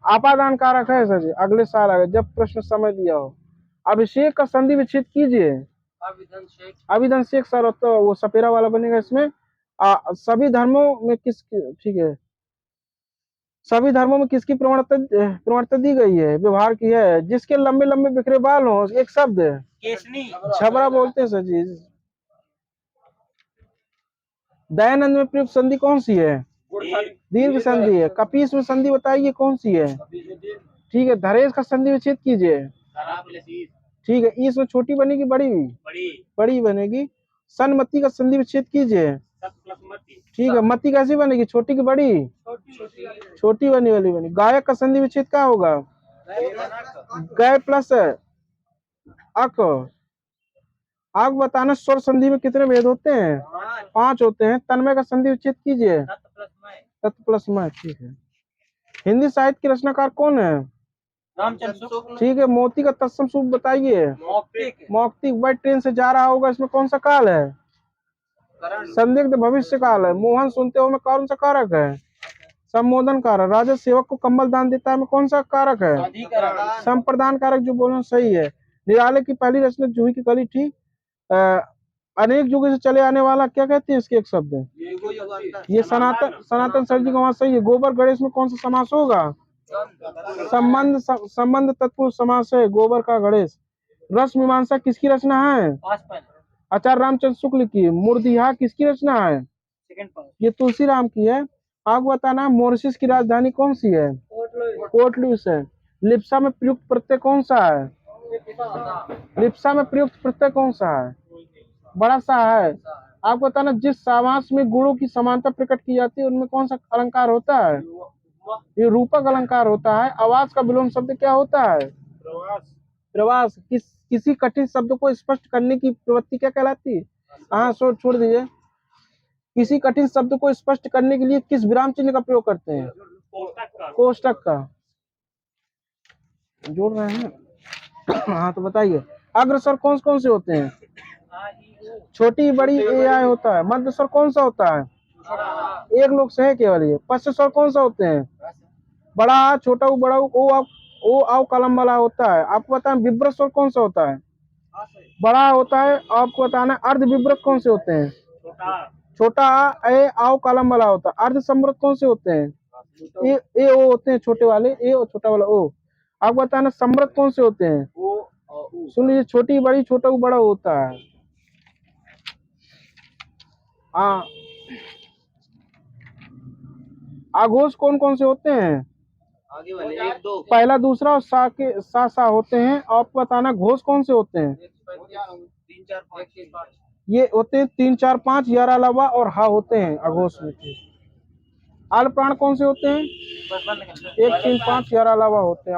आपादान कारक है सर जी। अगले साल आएगा जब प्रश्न समय दिया हो। अभिषेक का संधि विच्छेद कीजिए। अभिधन शेख सर तो वो सपेरा वाला बनेगा इसमें। सभी धर्मों में ठीक है, सभी धर्मों में किसकी प्रवणता दी गई है? व्यवहार की है। जिसके लंबे लंबे बिखरे बाल हो, एक शब्द छबरा बोलते हैं सर जी। दयानंद में प्रयुक्त संधि कौन सी है? दीर्घ संधि है। कपीस में संधि बताइए कौन सी है? ठीक है। धरेश का संधि विच्छेद कीजिए। ठीक है। ईस में छोटी बनेगी बड़ी? बड़ी बनेगी। सन्मति का संधि विच्छेद कीजिए। ठीक है। मति कैसी बनेगी? छोटी की बड़ी? छोटी बनी वाली बनी। गायक का संधि विच्छेद क्या होगा? गय प्लस अक। आप बताना स्वर संधि में कितने भेद होते हैं? 5 होते हैं। तन्मय का संधि विच्छेद कीजिए। तत् प्लस मय। ठीक है। हिंदी साहित्य के रचनाकार कौन है? रामचंद्र। ठीक है। मोती का तत्सम सूत्र बताइए। मौक्तिक। वह ट्रेन से जा रहा होगा, इसमें कौन सा काल है? संदिग्ध भविष्य काल है। मोहन सुनते हो में कौन सा कारक है? संबोधन कारक। राजा सेवक को कंबल दान देता है में कौन सा कारक है? संप्रदान कारक। जो बोलना सही है। निराले की पहली रचना जूही की कली थी। अनेक युगों से चले आने वाला क्या कहते हैं इसके एक शब्द है? ये सनातन सर जी का वहां सही है। गोबर गणेश में कौन सा समास होगा? संबंध तत्पुरुष समास है गोबर का गणेश। रस मीमांसा किसकी रचना है? आचार्य रामचंद्र शुक्ल की। मूर्तिहा किसकी रचना है? ये तुलसीराम की है। आपको बताना मॉरिशस की राजधानी कौन सी है? पोर्ट लुइस है। लिप्सा में प्रयुक्त प्रत्यय कौन सा है? लिप्सा में प्रयुक्त प्रत्यय कौन सा है? बड़ा सा है। आपको बताना जिस समास में गुणों की समानता प्रकट की जाती है उनमें कौन सा अलंकार होता है? ये रूपक अलंकार होता है। आवाज का विलोम शब्द क्या होता है? प्रवास। किसी कठिन शब्द को स्पष्ट करने की प्रवृत्ति क्या कहलाती है? हाँ छोड़ दीजिए। किसी कठिन शब्द को स्पष्ट करने के लिए किस विराम चिन्ह का प्रयोग करते हैं? कोष्टक का। जोड़ रहे हैं। हाँ तो बताइए अग्रस्वर कौन कौन से होते हैं? छोटी बड़ी ए आई होता है। मध्य स्वर कौन सा होता है? एक लोग से है केवल ये। पश्च स्वर कौन सा होते हैं? बड़ा आ, छोटा ऊ, बड़ा ओ आओ कलम वाला होता है। आपको बताएं विब्रत स्वर कौन सा होता है? बड़ा होता है। आपको बताना अर्ध विब्रत कौन से होते हैं? छोटा आ, ए आओ कलम वाला होता है। अर्ध समृत कौन से होते हैं? ए ओ होते हैं छोटे वाले ए और छोटा वाला ओ। आपको बताना समृत कौन से होते हैं? सुन लीजिए छोटी बड़ी छोटा बड़ा होता है। हाँ। आघोष कौन कौन से होते हैं? आगे वाले 1 2 पहला दूसरा और सा के सा होते हैं। आपको बताना घोष कौन से होते हैं? 3 4 5 ये होते हैं 3 4 5 यार अलावा और हा होते हैं अघोष में। आल प्राण कौन से होते हैं? 1 3 5 यार अलावा होते हैं।